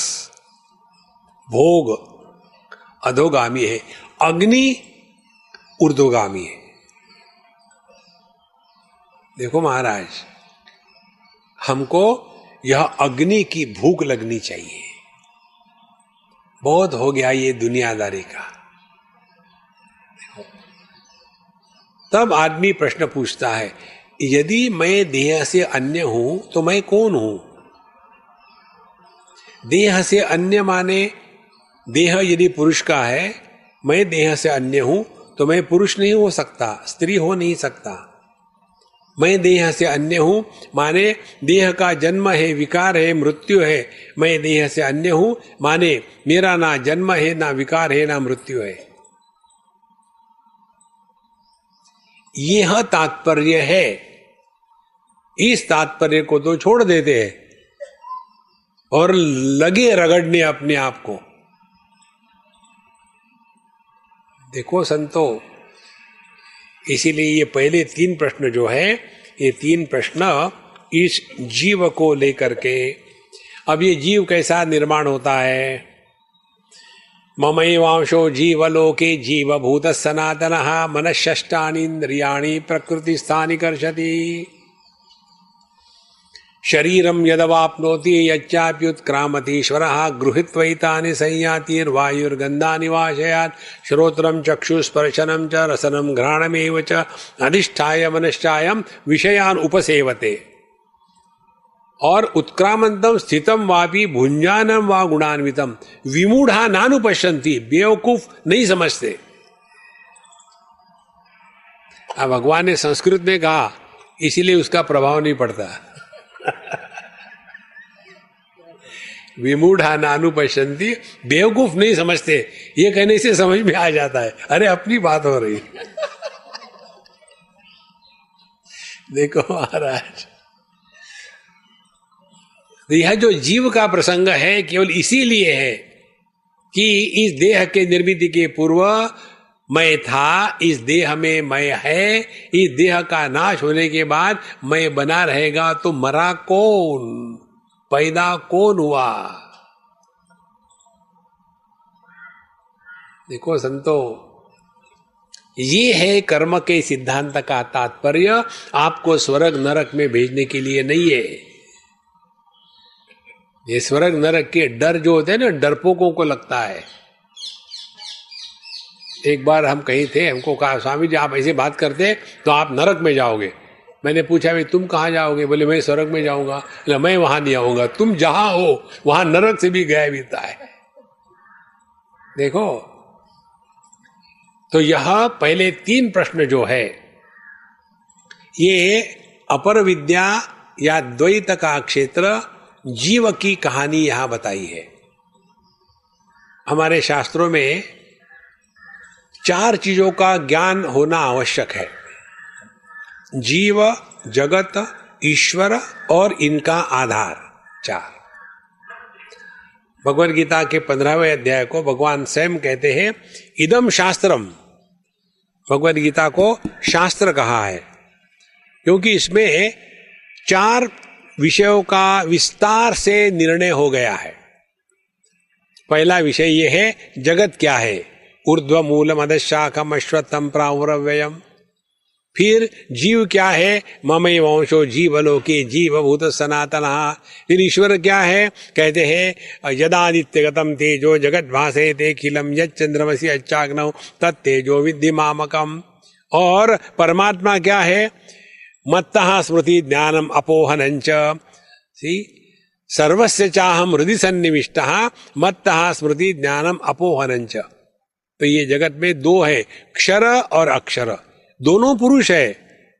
भोग अधोगामी है, अग्नि ऊर्ध्वगामी है। देखो महाराज, हमको यह अग्नि की भूख लगनी चाहिए। बहुत हो गया ये दुनियादारी का। तब आदमी प्रश्न पूछता है, यदि मैं देह से अन्य हूं तो मैं कौन हूं? देह से अन्य माने, देह यदि पुरुष का है, मैं देह से अन्य हूं तो मैं पुरुष नहीं हो सकता, स्त्री हो नहीं सकता। मैं देह से अन्य हूं माने देह का जन्म है, विकार है, मृत्यु है। मैं देह से अन्य हूं माने मेरा ना जन्म है, ना विकार है, ना मृत्यु है। यह तात्पर्य है। इस तात्पर्य को तो छोड़ देते हैं और लगे रगड़ने अपने आप को। देखो संतो, इसीलिए ये पहले 3 प्रश्न जो है, ये 3 प्रश्न इस जीव को लेकर के। अब ये जीव कैसा निर्माण होता है? ममैवांशो जीवलोके जीवभूत सनातनः मनःषष्ठानि इंद्रियाणि प्रकृतिस्थानि कर्षति। शरीरम यदवाप्नोति यच्चाप्युत्क्रामतीश्वरः गृहीत्वैतानि संयातिर्वायुर्गन्धानि वाशयात्। श्रोत्रं चक्षुस्पर्शनं च रसनं घ्राणमेव च अधिष्ठाय मनश्चायं विषयान् उपसेवते। और उत्क्रामंतम स्थितम वापी भुंजानम वा गुणान्वितम विमूढ़ा नानुपश्यंती, बेवकूफ नहीं समझते। अब भगवान ने संस्कृत में कहा इसीलिए उसका प्रभाव नहीं पड़ता। विमूढ़ा नानुपश्यंती, बेवकूफ नहीं समझते, ये कहने से समझ में आ जाता है अरे अपनी बात हो रही। देखो महाराज, यह जो जीव का प्रसंग है केवल इसीलिए है कि इस देह के निर्मिति के पूर्व मैं था, इस देह में मैं है, इस देह का नाश होने के बाद मैं बना रहेगा, तो मरा कौन, पैदा कौन हुआ। देखो संतो, ये है कर्म के सिद्धांत का तात्पर्य, आपको स्वर्ग नरक में भेजने के लिए नहीं है। ये स्वर्ग नरक के डर जो होते हैं ना, डरपोकों को लगता है। एक बार हम कहीं थे, हमको कहा स्वामी जी आप ऐसे बात करते तो आप नरक में जाओगे। मैंने पूछा भाई तुम कहाँ जाओगे? बोले मैं स्वर्ग में जाऊंगा। मैं वहां नहीं आऊंगा, तुम जहां हो वहां नरक से भी गया बीता है। देखो, तो यह पहले 3 प्रश्न जो है, ये अपर विद्या या द्वैत का क्षेत्र, जीव की कहानी यहां बताई है। हमारे शास्त्रों में 4 चीजों का ज्ञान होना आवश्यक है: जीव, जगत, ईश्वर और इनका आधार। 4। भगवद गीता के 15वें अध्याय को भगवान स्वयं कहते हैं इदम शास्त्रम। भगवद गीता को शास्त्र कहा है क्योंकि इसमें 4 विषयों का विस्तार से निर्णय हो गया है। पहला विषय यह है जगत क्या है, ऊर्ध्व मूलम अधशाखम अश्वत्थम प्रावुरव्ययम। फिर जीव क्या है, ममैव वंशो जीवलोके जीवभूत सनातनः। फिर ईश्वर क्या है, कहते हैं यदादित्यगतम तेजो जगत भासेते खिलम यच्चंद्रमसि अच्छाग्नौ तत्तेजो विद्धि मामकम। और परमात्मा क्या है, मत्तः स्मृति ज्ञानम अपोहनंच। सर्वस्य चाहम हृदि सन्निविष्टः मत्तः स्मृति ज्ञानम अपोहनंच। तो ये जगत में 2 है, क्षर और अक्षर, दोनों पुरुष है।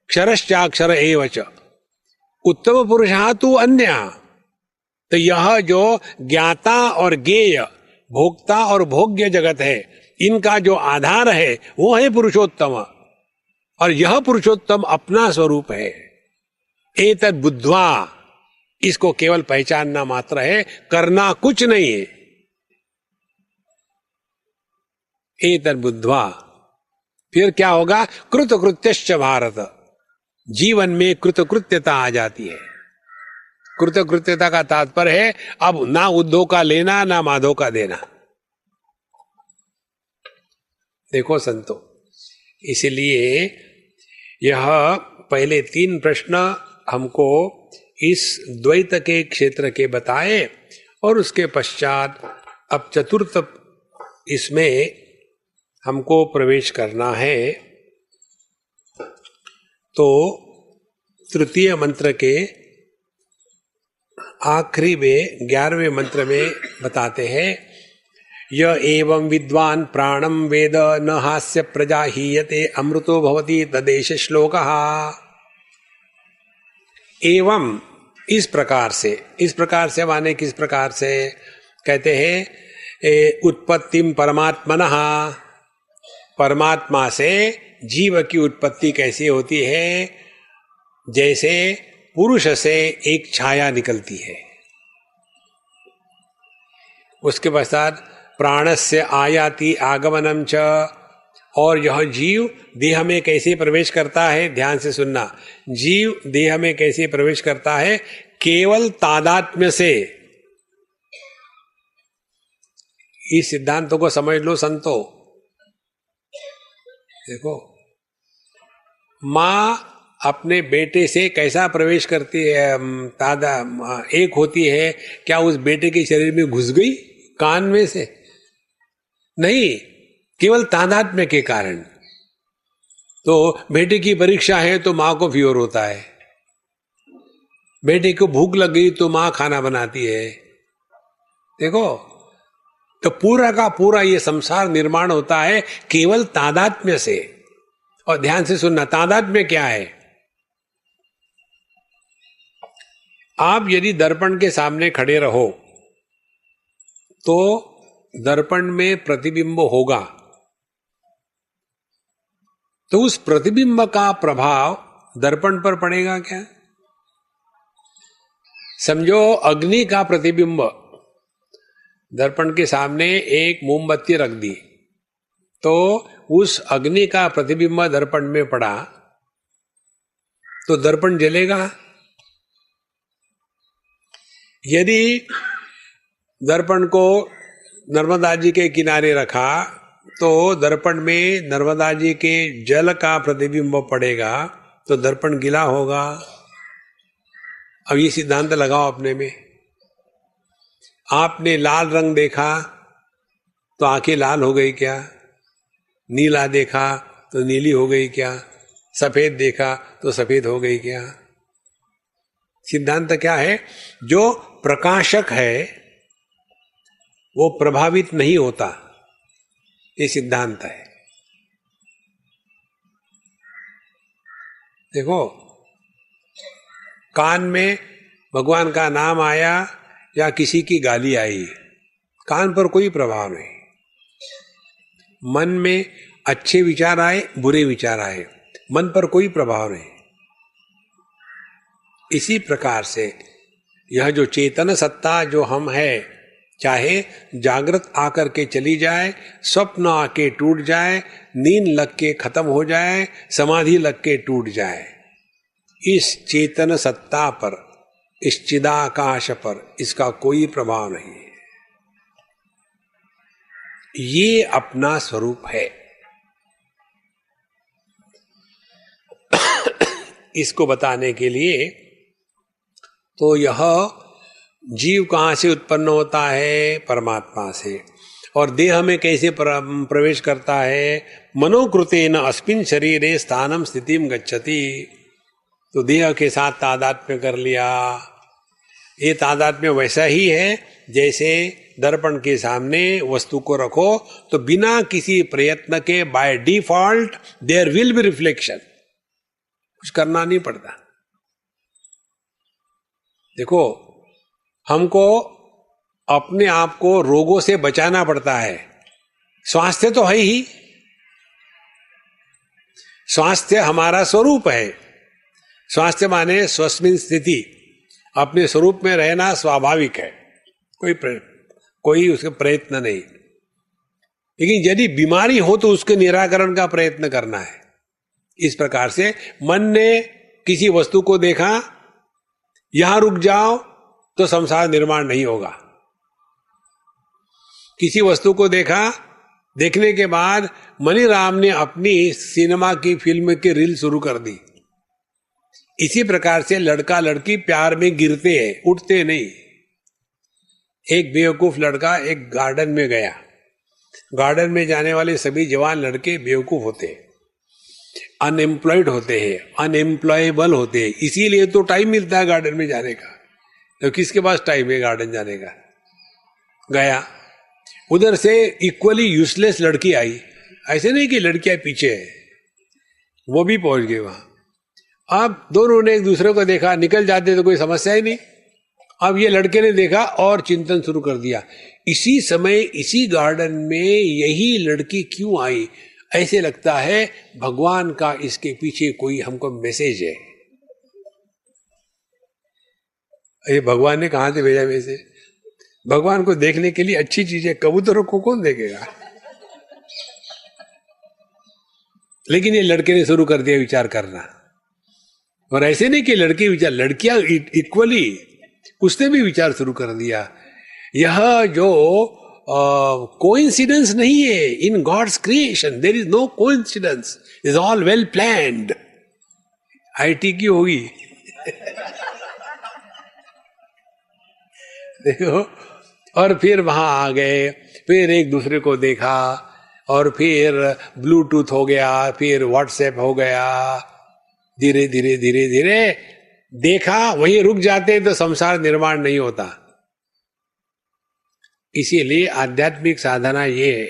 क्षरश्चाक्षर एवच। उत्तम पुरुषः तु अन्य। तो यह जो ज्ञाता और ज्ञेय, भोक्ता और भोग्य जगत है, इनका जो आधार है वो है पुरुषोत्तम। और यह पुरुषोत्तम अपना स्वरूप है। एतद् बुद्ध्वा, इसको केवल पहचानना मात्र है, करना कुछ नहीं है। एतद् बुद्ध्वा, फिर क्या होगा, कृतकृत्यश्च भारत। जीवन में कृतकृत्यता आ जाती है। कृतकृत्यता का तात्पर्य है अब ना उद्धव का लेना ना माधव का देना। देखो संतो, इसलिए यह पहले 3 प्रश्न हमको इस द्वैत के क्षेत्र के बताए और उसके पश्चात अब चतुर्थ इसमें हमको प्रवेश करना है। तो तृतीय मंत्र के आखिरी में 11वें मंत्र में बताते हैं य एवं विद्वान प्राणम वेद न हास्य प्रजा हीयते अमृतो भवति तदेश श्लोकः। एवं इस प्रकार से माने किस प्रकार से, कहते हैं उत्पत्तिम परमात्मनः, परमात्मा से जीव की उत्पत्ति कैसी होती है, जैसे पुरुष से एक छाया निकलती है। उसके पश्चात प्राणस्य आयाति आगमनम च, और यह जीव देह में कैसे प्रवेश करता है, ध्यान से सुनना, जीव देह में कैसे प्रवेश करता है, केवल तादात्म्य से। इस सिद्धांतों को समझ लो संतो। देखो, मां अपने बेटे से कैसा प्रवेश करती है, एक होती है, क्या उस बेटे के शरीर में घुस गई कान में से? नहीं, केवल तादात्म्य के कारण। तो बेटे की परीक्षा है तो मां को फीवर होता है, बेटे को भूख लग गई तो मां खाना बनाती है। देखो, तो पूरा का पूरा ये संसार निर्माण होता है केवल तादात्म्य से। और ध्यान से सुनना, तादात्म्य क्या है? आप यदि दर्पण के सामने खड़े रहो तो दर्पण में प्रतिबिंब होगा, तो उस प्रतिबिंब का प्रभाव दर्पण पर पड़ेगा क्या? समझो अग्नि का प्रतिबिंब, दर्पण के सामने एक मोमबत्ती रख दी तो उस अग्नि का प्रतिबिंब दर्पण में पड़ा तो दर्पण जलेगा। यदि दर्पण को नर्मदा जी के किनारे रखा तो दर्पण में नर्मदा जी के जल का प्रतिबिंब पड़ेगा तो दर्पण गीला होगा। अब ये सिद्धांत लगाओ अपने में। आपने लाल रंग देखा तो आंखें लाल हो गई क्या? नीला देखा तो नीली हो गई क्या? सफेद देखा तो सफेद हो गई क्या? सिद्धांत क्या है? जो प्रकाशक है वो प्रभावित नहीं होता, ये सिद्धांत है। देखो, कान में भगवान का नाम आया या किसी की गाली आई, कान पर कोई प्रभाव नहीं। मन में अच्छे विचार आए, बुरे विचार आए, मन पर कोई प्रभाव नहीं। इसी प्रकार से यह जो चेतन सत्ता जो हम है, चाहे जागृत आकर के चली जाए, स्वप्न आके टूट जाए, नींद लग के खत्म हो जाए, समाधि लग के टूट जाए, इस चेतन सत्ता पर, इस चिदाकाश पर इसका कोई प्रभाव नहीं है। ये अपना स्वरूप है। इसको बताने के लिए तो यह जीव कहां से उत्पन्न होता है? परमात्मा से। और देह में कैसे प्रवेश करता है? मनोकृतेन अस्मिन् शरीरे स्थानम स्थितिम गच्छति। तो देह के साथ तादात्म्य कर लिया। ये तादात्म्य वैसा ही है जैसे दर्पण के सामने वस्तु को रखो तो बिना किसी प्रयत्न के by default there will be reflection, कुछ करना नहीं पड़ता। देखो, हमको अपने आप को रोगों से बचाना पड़ता है। स्वास्थ्य तो है ही, स्वास्थ्य हमारा स्वरूप है। स्वास्थ्य माने स्वस्मिन स्थिति, अपने स्वरूप में रहना स्वाभाविक है, कोई उसका प्रयत्न नहीं। लेकिन यदि बीमारी हो तो उसके निराकरण का प्रयत्न करना है। इस प्रकार से मन ने किसी वस्तु को देखा, यहां रुक जाओ तो संसार निर्माण नहीं होगा। किसी वस्तु को देखा, देखने के बाद मनी राम ने अपनी सिनेमा की फिल्म की रील शुरू कर दी। इसी प्रकार से लड़का लड़की प्यार में गिरते हैं, उठते नहीं। एक बेवकूफ लड़का एक गार्डन में गया। गार्डन में जाने वाले सभी जवान लड़के बेवकूफ होते हैं, अनएम्प्लॉयड होते हैं, अनएम्प्लॉयबल होते हैं। इसीलिए तो टाइम मिलता है गार्डन में जाने का। तो किसके पास टाइम है गार्डन जाने का? गया, उधर से इक्वली यूजलेस लड़की आई। ऐसे नहीं कि लड़कियां पीछे है, वो भी पहुंच गए वहां। अब दोनों ने एक दूसरे को देखा, निकल जाते तो कोई समस्या ही नहीं। अब ये लड़के ने देखा और चिंतन शुरू कर दिया, इसी समय इसी गार्डन में यही लड़की क्यों आई? ऐसे लगता है भगवान का इसके पीछे कोई हमको मैसेज है। ये भगवान ने कहां से भेजा मैसेज? भगवान को देखने के लिए अच्छी चीजें, कबूतरों को कौन देखेगा? लेकिन ये लड़के ने शुरू कर दिया विचार करना। और ऐसे नहीं कि लड़के विचार, लड़कियां इक्वली, उसने भी विचार शुरू कर दिया। यह जो कोइंसिडेंस नहीं है in God's creation, there is no coincidence, is all well planned. आईटी की होगी देखो। और फिर वहां आ गए, फिर एक दूसरे को देखा, और फिर ब्लूटूथ हो गया, फिर व्हाट्सएप हो गया। धीरे धीरे धीरे धीरे देखा वहीं रुक जाते तो संसार निर्माण नहीं होता। इसीलिए आध्यात्मिक साधना ये है।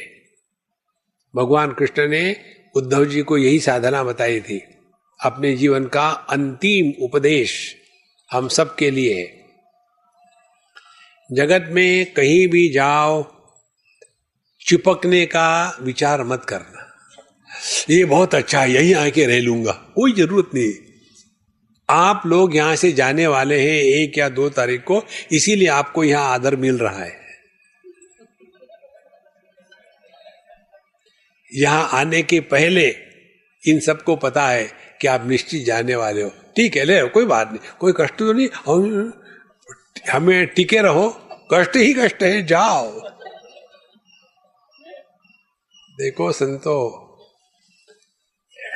भगवान कृष्ण ने उद्धव जी को यही साधना बताई थी। अपने जीवन का अंतिम उपदेश हम सब के लिए है। जगत में कहीं भी जाओ, चिपकने का विचार मत करना, ये बहुत अच्छा है यहीं आके रह लूंगा, कोई जरूरत नहीं। आप लोग यहां से जाने वाले हैं 1 या 2 तारीख को, इसीलिए आपको यहां आदर मिल रहा है। यहां आने के पहले इन सबको पता है कि आप निश्चित जाने वाले हो। ठीक है, ले कोई बात नहीं, कोई कष्ट तो नहीं, हमें टिके रहो, कष्ट ही कष्ट है, जाओ। देखो संतो,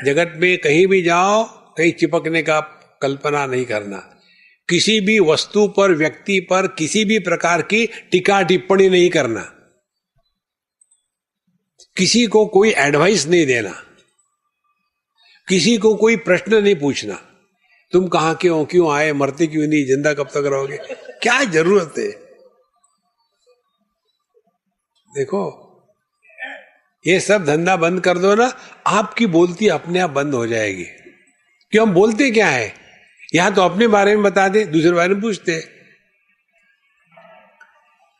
जगत में कहीं भी जाओ, कहीं चिपकने का कल्पना नहीं करना। किसी भी वस्तु पर, व्यक्ति पर किसी भी प्रकार की टीका टिप्पणी नहीं करना। किसी को कोई एडवाइस नहीं देना, किसी को कोई प्रश्न नहीं पूछना। तुम कहां के हो, क्यों आए, मरते क्यों नहीं, जिंदा कब तक रहोगे, क्या जरूरत है। देखो, ये सब धंधा बंद कर दो ना, आपकी बोलती अपने आप बंद हो जाएगी। क्यों, हम बोलते क्या है, यहां तो अपने बारे में बता दे, दूसरे बारे में पूछते।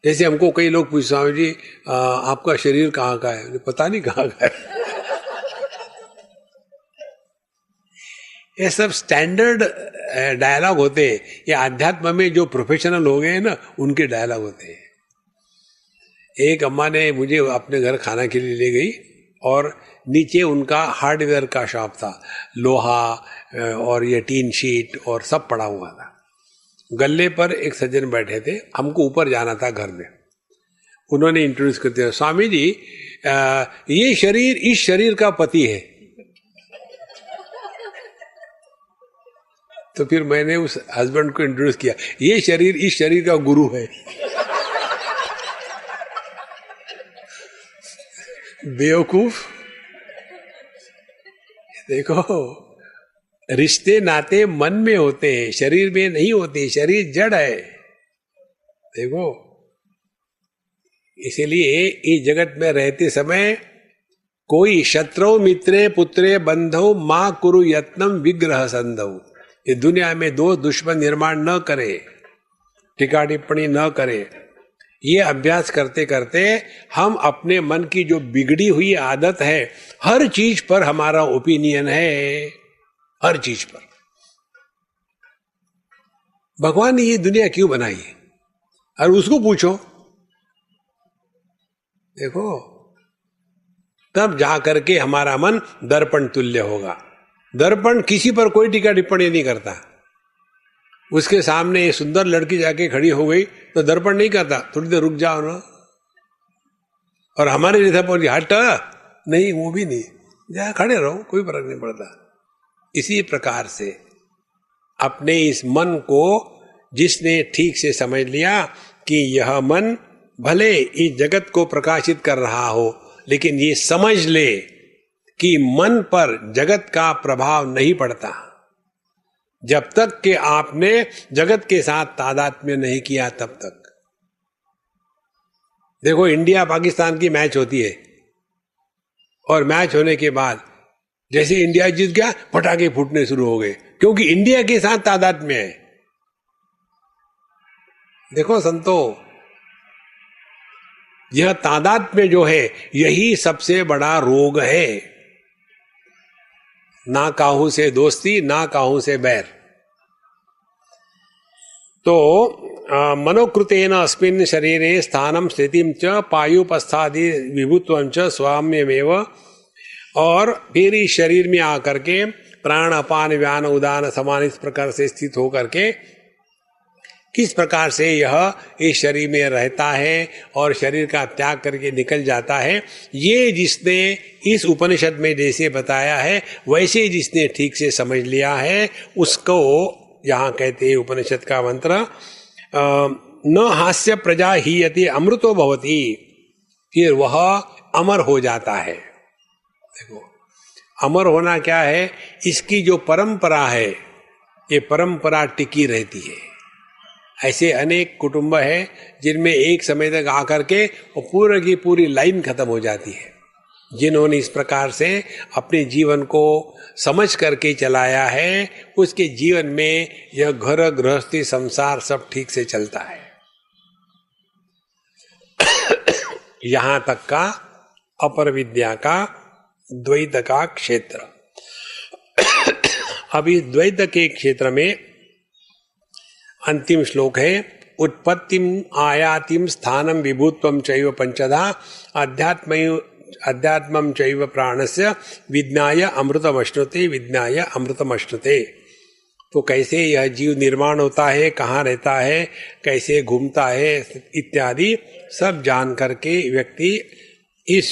जैसे हमको कई लोग पूछते, स्वामी जी आपका शरीर कहाँ का है, पता नहीं कहाँ का है। ये सब स्टैंडर्ड डायलॉग होते हैं। ये अध्यात्म में जो प्रोफेशनल हो गए हैं ना, उनके डायलॉग होते हैं। एक अम्मा ने मुझे अपने घर खाना के लिए ले गई और नीचे उनका हार्डवेयर का शॉप था, लोहा और ये टीन शीट और सब पड़ा हुआ था। गल्ले पर एक सज्जन बैठे थे, हमको ऊपर जाना था घर में। उन्होंने इंट्रोड्यूस करते हुए, स्वामी जी ये शरीर इस शरीर का पति है। तो फिर मैंने उस हस्बैंड को इंट्रोड्यूस किया, ये शरीर इस शरीर का गुरु है। बेवकूफ। देखो, रिश्ते नाते मन में होते हैं, शरीर में नहीं होते। शरीर जड़ है। देखो, इसीलिए इस जगत में रहते समय कोई शत्रु मित्रे पुत्रे बंधो मां कुरु यत्नम विग्रह संधौ। ये दुनिया में दो दुश्मन निर्माण न करे, टीका टिप्पणी न करे। ये अभ्यास करते करते हम अपने मन की जो बिगड़ी हुई आदत है, हर चीज पर हमारा ओपिनियन है, हर चीज पर। भगवान ने ये दुनिया क्यों बनाई है, और उसको पूछो। देखो, तब जाकर के हमारा मन दर्पण तुल्य होगा। दर्पण किसी पर कोई टीका टिप्पणी नहीं करता। उसके सामने एक सुंदर लड़की जाके खड़ी हो गई तो दर्पण नहीं करता, थोड़ी देर रुक जाओ ना। और हमारे जैसा बोल हट नहीं, वो भी नहीं, जहां खड़े रहो, कोई फर्क नहीं पड़ता। इसी प्रकार से अपने इस मन को जिसने ठीक से समझ लिया कि यह मन भले इस जगत को प्रकाशित कर रहा हो, लेकिन ये समझ ले कि मन पर जगत का प्रभाव नहीं पड़ता जब तक कि आपने जगत के साथ तादात्म्य नहीं किया, तब तक। देखो, इंडिया पाकिस्तान की मैच होती है और मैच होने के बाद जैसे इंडिया जीत गया, पटाखे फूटने शुरू हो गए, क्योंकि इंडिया के साथ तादात्म्य है। देखो संतो, यह तादात्म्य जो है, यही सबसे बड़ा रोग है। ना काहू से दोस्ती, ना काहू से बैर। तो मनोकृतेन अस्मिन् शरीरे स्थानम स्थितिम च पायुपस्थादि विभुत्वं च स्वाम्यमेव। और फिर इस शरीर में आकर के प्राण अपान व्यान उदान समान इस प्रकार से स्थित होकर के किस प्रकार से यह इस शरीर में रहता है और शरीर का त्याग करके निकल जाता है, ये जिसने इस उपनिषद में जैसे बताया है, वैसे जिसने ठीक से समझ लिया है, उसको यहाँ कहते हैं उपनिषद का मंत्र, न हास्य प्रजा हीयते अमृतो भवति। फिर वह अमर हो जाता है। देखो, अमर होना क्या है, इसकी जो परंपरा है ये परंपरा टिकी रहती है। ऐसे अनेक कुटुंब है जिनमें एक समय तक आकर के वो पूरी की पूरी लाइन खत्म हो जाती है। जिन्होंने इस प्रकार से अपने जीवन को समझ करके चलाया है, उसके जीवन में यह घर गृहस्थी संसार सब ठीक से चलता है। यहां तक का अपर विद्या का द्वैत का क्षेत्र। अभी द्वैत के क्षेत्र में अंतिम श्लोक है, उत्पत्तिम आयातिम स्थानम विभुत्वम चैव पंचधा अध्यात्मम चैव प्राणस्य विज्ञाय अमृतमश्नुते विज्ञाय अमृतमश्नुते। तो कैसे यह जीव निर्माण होता है, कहाँ रहता है, कैसे घूमता है इत्यादि सब जान करके व्यक्ति इस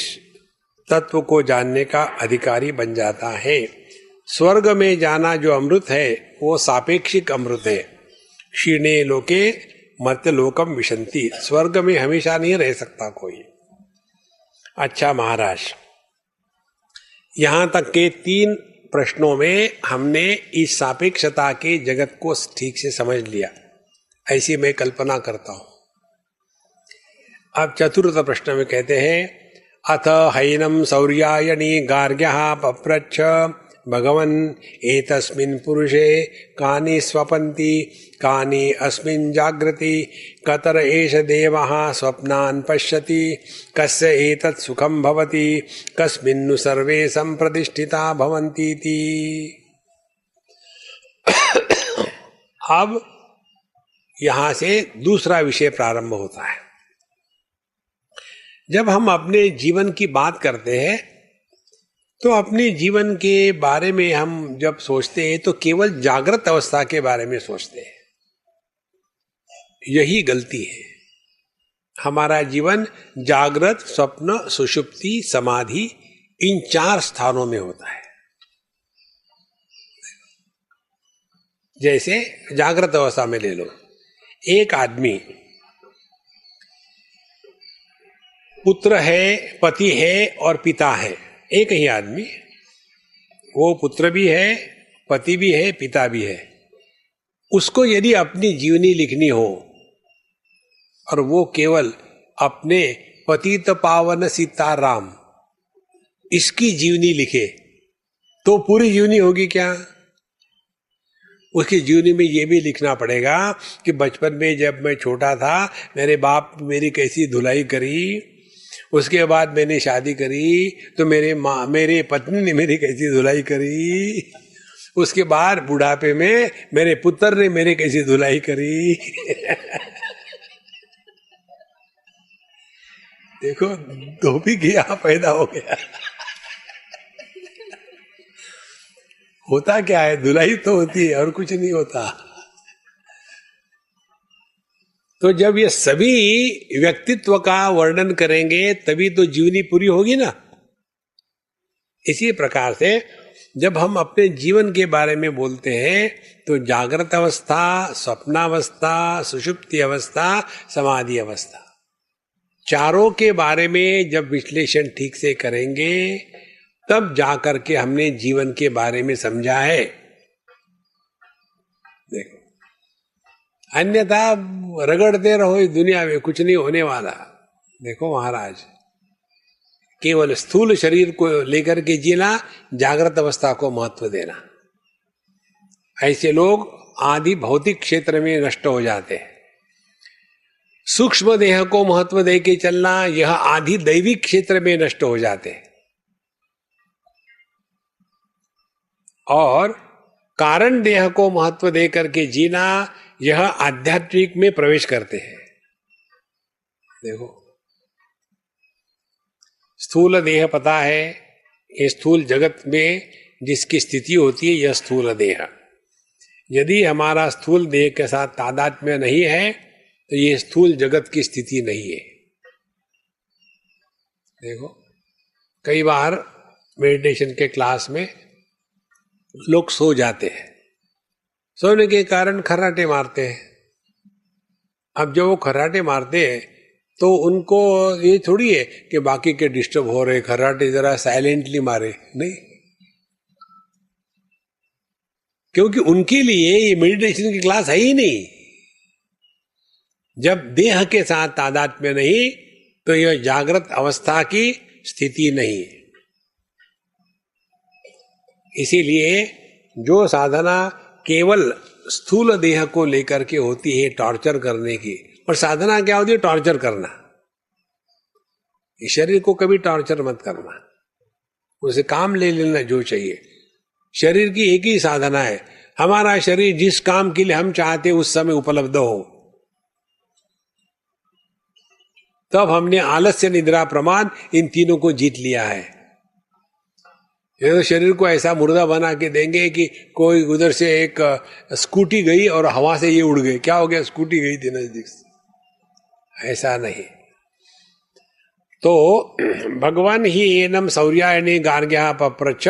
तत्व को जानने का अधिकारी बन जाता है। स्वर्ग में जाना जो अमृत है वो सापेक्षिक अमृत है। क्षीणे लोके मर्त्य लोकम विशंति, स्वर्ग में हमेशा नहीं रह सकता कोई। अच्छा महाराज, यहां तक के 3 प्रश्नों में हमने इस सापेक्षता के जगत को ठीक से समझ लिया, ऐसी मैं कल्पना करता हूं। अब चतुर्थ प्रश्न में कहते हैं, अथ हैनम सौर्यायणी गार्ग्यः पप्रच्छ भगवन् एतस्मिन् पुरुषे कानि स्वपन्ति कानि अस्मिन् जागृति कतर एष देवः स्वप्नान् पश्यति कस्य एतत् सुखं भवति कस्मिन्नु सर्वे संप्रतिष्ठिता भवन्तीति। अब यहां से दूसरा विषय प्रारंभ होता है। जब हम अपने जीवन की बात करते हैं तो अपने जीवन के बारे में हम जब सोचते हैं तो केवल जागृत अवस्था के बारे में सोचते हैं। यही गलती है। हमारा जीवन जागृत, स्वप्न, सुषुप्ति, समाधि इन 4 स्थानों में होता है। जैसे जागृत अवस्था में ले लो, एक आदमी पुत्र है, पति है और पिता है, एक ही आदमी, वो पुत्र भी है, पति भी है, पिता भी है। उसको यदि अपनी जीवनी लिखनी हो और वो केवल अपने पतित पावन सीताराम इसकी जीवनी लिखे तो पूरी जीवनी होगी क्या? उसकी जीवनी में ये भी लिखना पड़ेगा कि बचपन में जब मैं छोटा था मेरे बाप मेरी कैसी धुलाई करी, उसके बाद मैंने शादी करी तो मेरे पत्नी ने मेरी कैसी धुलाई करी, उसके बाद बुढ़ापे में मेरे पुत्र ने मेरी कैसी धुलाई करी। देखो, धोबी गया पैदा हो गया। होता क्या है, धुलाई तो होती है और कुछ नहीं होता। तो जब ये सभी व्यक्तित्व का वर्णन करेंगे तभी तो जीवनी पूरी होगी ना। इसी प्रकार से जब हम अपने जीवन के बारे में बोलते हैं तो जागृत अवस्था, स्वप्नावस्था, सुषुप्ति अवस्था, समाधि अवस्था, चारों के बारे में जब विश्लेषण ठीक से करेंगे तब जाकर के हमने जीवन के बारे में समझा है। देखो, अन्यथा रगड़ते रहो इस दुनिया में, कुछ नहीं होने वाला। देखो महाराज, केवल स्थूल शरीर को लेकर के जीना, जागृत अवस्था को महत्व देना, ऐसे लोग आदि भौतिक क्षेत्र में नष्ट हो जाते हैं। सूक्ष्म देह को महत्व दे के चलना, यह आदि दैविक क्षेत्र में नष्ट हो जाते हैं। और कारण देह को महत्व दे करके जीना, यह आध्यात्मिक में प्रवेश करते हैं। देखो, स्थूल देह पता है, ये स्थूल जगत में जिसकी स्थिति होती है यह स्थूल देह। यदि हमारा स्थूल देह के साथ तादात्म्य नहीं है तो ये स्थूल जगत की स्थिति नहीं है। देखो, कई बार मेडिटेशन के क्लास में लोग सो जाते हैं, सोने के कारण खर्राटे मारते हैं। अब जब वो खर्राटे मारते हैं तो उनको ये थोड़ी है कि बाकी के डिस्टर्ब हो रहे, खर्राटे जरा साइलेंटली मारे, नहीं। क्योंकि उनके लिए ये मेडिटेशन की क्लास है ही नहीं। जब देह के साथ तादात्म्य नहीं तो यह जागृत अवस्था की स्थिति नहीं। इसीलिए जो साधना केवल स्थूल देह को लेकर के होती है टॉर्चर करने की, और साधना क्या होती है? टॉर्चर करना। इस शरीर को कभी टॉर्चर मत करना, उसे काम ले लेना जो चाहिए। शरीर की एक ही साधना है, हमारा शरीर जिस काम के लिए हम चाहते उस समय उपलब्ध हो। तब हमने आलस्य, निद्रा, प्रमाद इन तीनों को जीत लिया है। ये तो शरीर को ऐसा मुर्दा बना के देंगे कि कोई उधर से एक स्कूटी गई और हवा से ये उड़ गए, क्या हो गया? स्कूटी गई थी नजदीक से। ऐसा नहीं। तो भगवान ही एनम सौर्यायणे गार्ग्या पप्रच्छ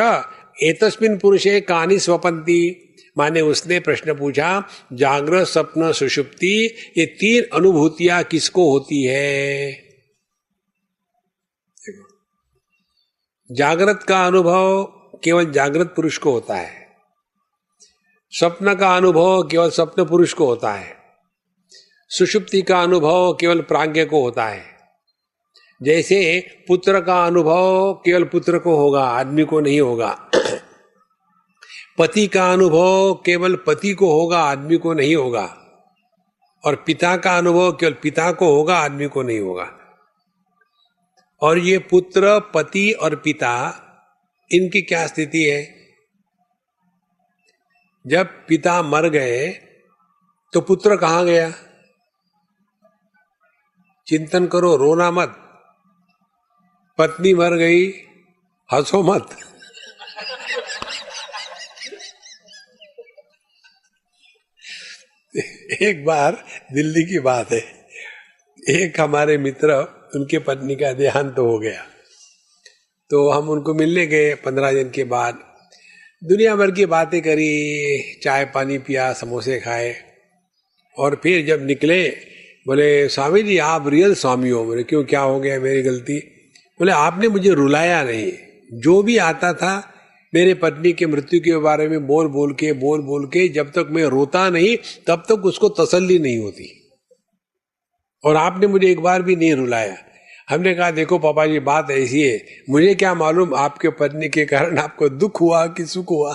एतस्मिन् पुरुषे कानि स्वपन्ति, माने उसने प्रश्न पूछा जागृत, स्वप्न, सुषुप्ति ये तीन अनुभूतियां किसको होती है? जागृत का अनुभव केवल जागृत पुरुष को होता है, स्वप्न का अनुभव केवल स्वप्न पुरुष को होता है, सुषुप्ति का अनुभव केवल प्राज्ञ को होता है। जैसे पुत्र का अनुभव केवल पुत्र को होगा, आदमी को नहीं होगा। पति का अनुभव केवल पति को होगा, आदमी को नहीं होगा। और पिता का अनुभव केवल पिता को होगा, आदमी को नहीं होगा। और ये पुत्र, पति और पिता, इनकी क्या स्थिति है? जब पिता मर गए तो पुत्र कहां गया? चिंतन करो, रोना मत। पत्नी मर गई, हंसो मत। एक बार दिल्ली की बात है, एक हमारे मित्र, उनके पत्नी का देहांत हो गया, तो हम उनको मिलने गए 15 दिन के बाद। दुनिया भर की बातें करी, चाय पानी पिया, समोसे खाए, और फिर जब निकले बोले स्वामी जी आप रियल स्वामी हो। बोले क्यों, क्या हो गया? मेरी गलती? बोले आपने मुझे रुलाया नहीं, जो भी आता था मेरे पत्नी की मृत्यु के बारे में बोल बोल के जब तक मैं रोता नहीं तब तक उसको तसल्ली नहीं होती, और आपने मुझे एक बार भी नहीं रुलाया। हमने कहा देखो पापा जी बात ऐसी है, मुझे क्या मालूम आपके पत्नी के कारण आपको दुख हुआ कि सुख हुआ।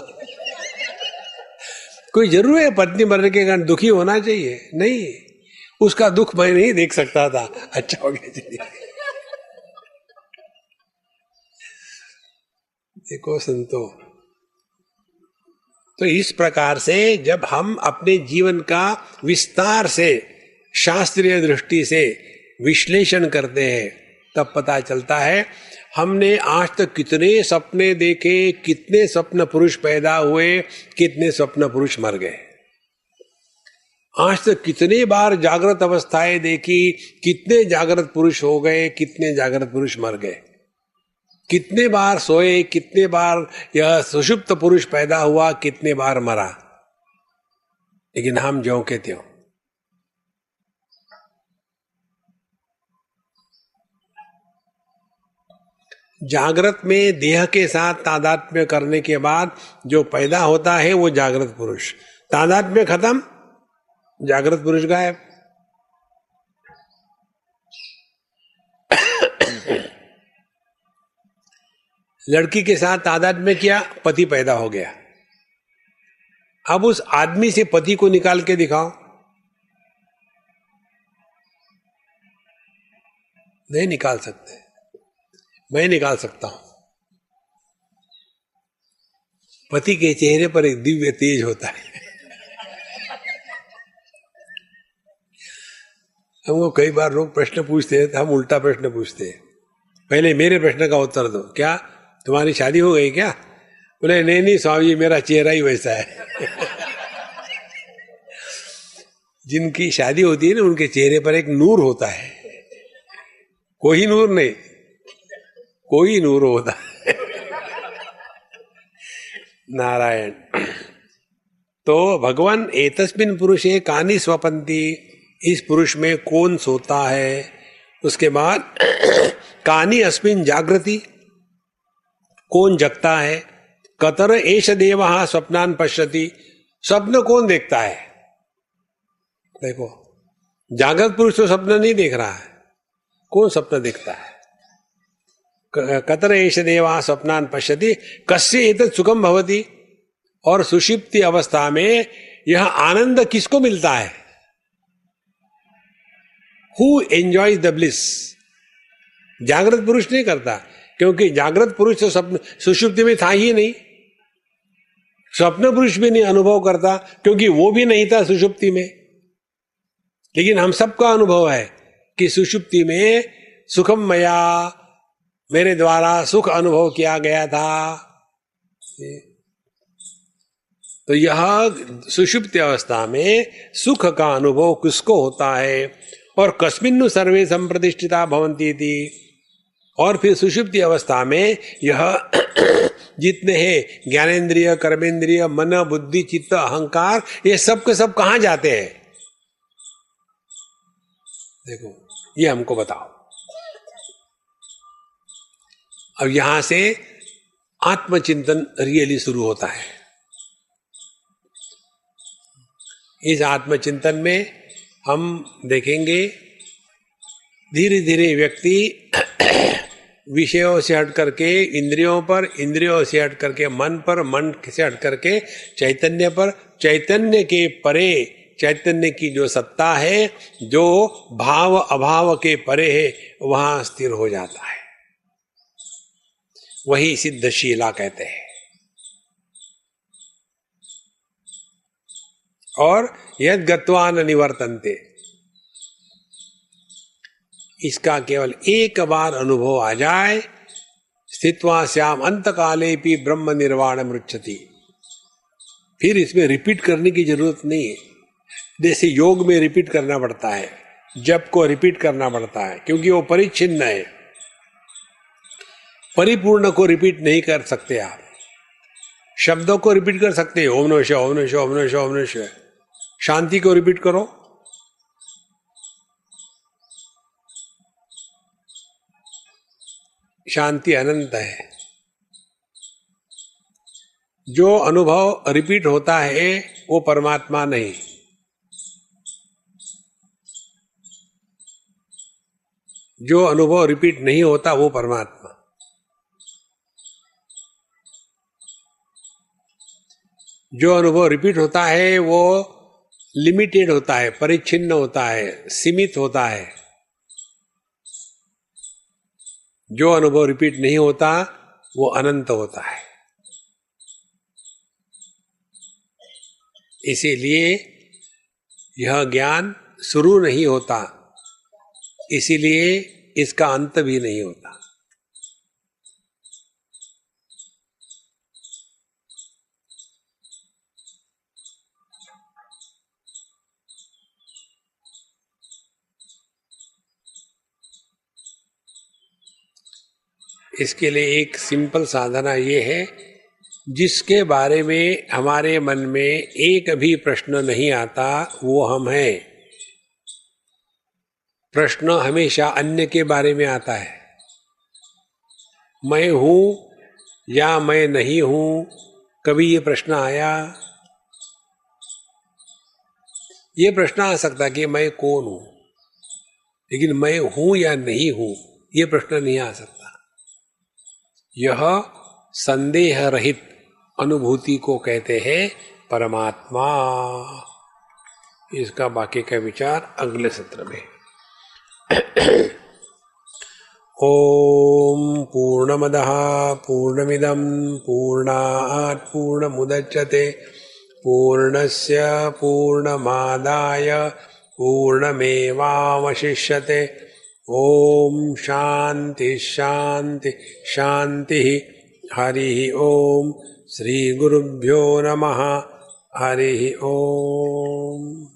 कोई जरूर है पत्नी मरने के कारण दुखी होना चाहिए? नहीं, उसका दुख मैं नहीं देख सकता था। अच्छा हो गया, चलिए। देखो संतो, तो इस प्रकार से जब हम अपने जीवन का विस्तार से शास्त्रीय दृष्टि से विश्लेषण करते हैं तब पता चलता है हमने आज तक कितने सपने देखे, कितने स्वप्न पुरुष पैदा हुए, कितने स्वप्न पुरुष मर गए। आज तक कितने बार जागृत अवस्थाएं देखी, कितने जागृत पुरुष हो गए, कितने जागृत पुरुष मर गए। कितने बार सोए, कितने बार यह सुषुप्त पुरुष पैदा हुआ, कितने बार मरा। लेकिन हम ज्यों के त्यों। जागृत में देह के साथ तादात्म्य करने के बाद जो पैदा होता है वो जागृत पुरुष। तादात्म्य खत्म, जागृत पुरुष गायब। लड़की के साथ तादात्म्य किया, पति पैदा हो गया। अब उस आदमी से पति को निकाल के दिखाओ, नहीं निकाल सकते। मैं निकाल सकता हूं। पति के चेहरे पर एक दिव्य तेज होता है। हमको कई बार लोग प्रश्न पूछते हैं तो हम उल्टा प्रश्न पूछते हैं। पहले मेरे प्रश्न का उत्तर दो, क्या तुम्हारी शादी हो गई क्या? बोले नहीं स्वामी जी मेरा चेहरा ही वैसा है। जिनकी शादी होती है ना उनके चेहरे पर एक नूर होता है, कोई नूर नहीं, कोई नूर होता है। नारायण। तो भगवान एतस्मिन् पुरुषे कानि स्वपन्ति, इस पुरुष में कौन सोता है। उसके बाद कानि अस्मिन् जागृति, कौन जगता है। कतर एष देवः स्वप्नान् पश्यति, स्वप्न कौन देखता है? देखो, जागृत पुरुष तो स्वप्न नहीं देख रहा है, कौन स्वप्न देखता है? कतर एष देवा स्वप्नान पश्यति कस्य एतत् सुखम भवति। और सुषुप्ति अवस्था में यह आनंद किसको मिलता है? Who enjoys the bliss? जागृत पुरुष नहीं करता, क्योंकि जागृत पुरुष तो स्वप्न सुषुप्ति में था ही नहीं। स्वप्न पुरुष भी नहीं अनुभव करता, क्योंकि वो भी नहीं था सुषुप्ति में। लेकिन हम सबका अनुभव है कि सुषुप्ति में सुखम मया, मेरे द्वारा सुख अनुभव किया गया था। तो यह सुषुप्ति अवस्था में सुख का अनुभव किसको होता है? और कस्मिन्नु सर्वे संप्रतिष्ठिता भवन्ति इति। और फिर सुषुप्ति अवस्था में यह जितने हैं ज्ञानेन्द्रिय, कर्मेंद्रिय, मन, बुद्धि, चित्त, अहंकार, ये सब के सब कहां जाते हैं? देखो, ये हमको बताओ। अब यहां से आत्मचिंतन रियली शुरू होता है। इस आत्मचिंतन में हम देखेंगे धीरे धीरे व्यक्ति विषयों से हट करके इंद्रियों पर, इंद्रियों से हट करके मन पर, मन से हट करके चैतन्य पर, चैतन्य के परे चैतन्य की जो सत्ता है, जो भाव अभाव के परे है, वहां स्थिर हो जाता है। वही सिद्धशीला कहते हैं। और यद गत्वा न निवर्तन्ते, इसका केवल एक बार अनुभव आ जाए, स्थित्वा श्याम अंतकालेपि ब्रह्म निर्वाण मृच्छति, फिर इसमें रिपीट करने की जरूरत नहीं है। जैसे योग में रिपीट करना पड़ता है, जप को रिपीट करना पड़ता है, क्योंकि वो परिच्छिन्न है। परिपूर्ण को रिपीट नहीं कर सकते आप। शब्दों को रिपीट कर सकते हैं, ओम नमः शिवाय, ओम नमः शिवाय, ओम नमः शिवाय, ओम नमः शिवाय। शांति को रिपीट करो, शांति अनंत है। जो अनुभव रिपीट होता है वो परमात्मा नहीं। जो अनुभव रिपीट नहीं होता वो परमात्मा। जो अनुभव रिपीट होता है वो लिमिटेड होता है, परिच्छिन्न होता है, सीमित होता है। जो अनुभव रिपीट नहीं होता वो अनंत होता है। इसीलिए यह ज्ञान शुरू नहीं होता, इसीलिए इसका अंत भी नहीं होता। इसके लिए एक सिंपल साधना ये है, जिसके बारे में हमारे मन में एक भी प्रश्न नहीं आता वो हम हैं। प्रश्न हमेशा अन्य के बारे में आता है। मैं हूं या मैं नहीं हूं, कभी ये प्रश्न आया? ये प्रश्न आ सकता कि मैं कौन हूं, लेकिन मैं हूं या नहीं हूं ये प्रश्न नहीं आ सकता। यह संदेह रहित अनुभूति को कहते हैं परमात्मा। इसका बाकी का विचार अगले सत्र में। ओम पूर्णमदः पूर्णमिदं पूर्णात् पूर्णमुदच्यते पूर्णस्य पूर्णमादाय पूर्णमेवावशिष्यते। ओम शांति शांति शांति। हरि ओम। श्री गुरुभ्यो नमः। हरि ओम।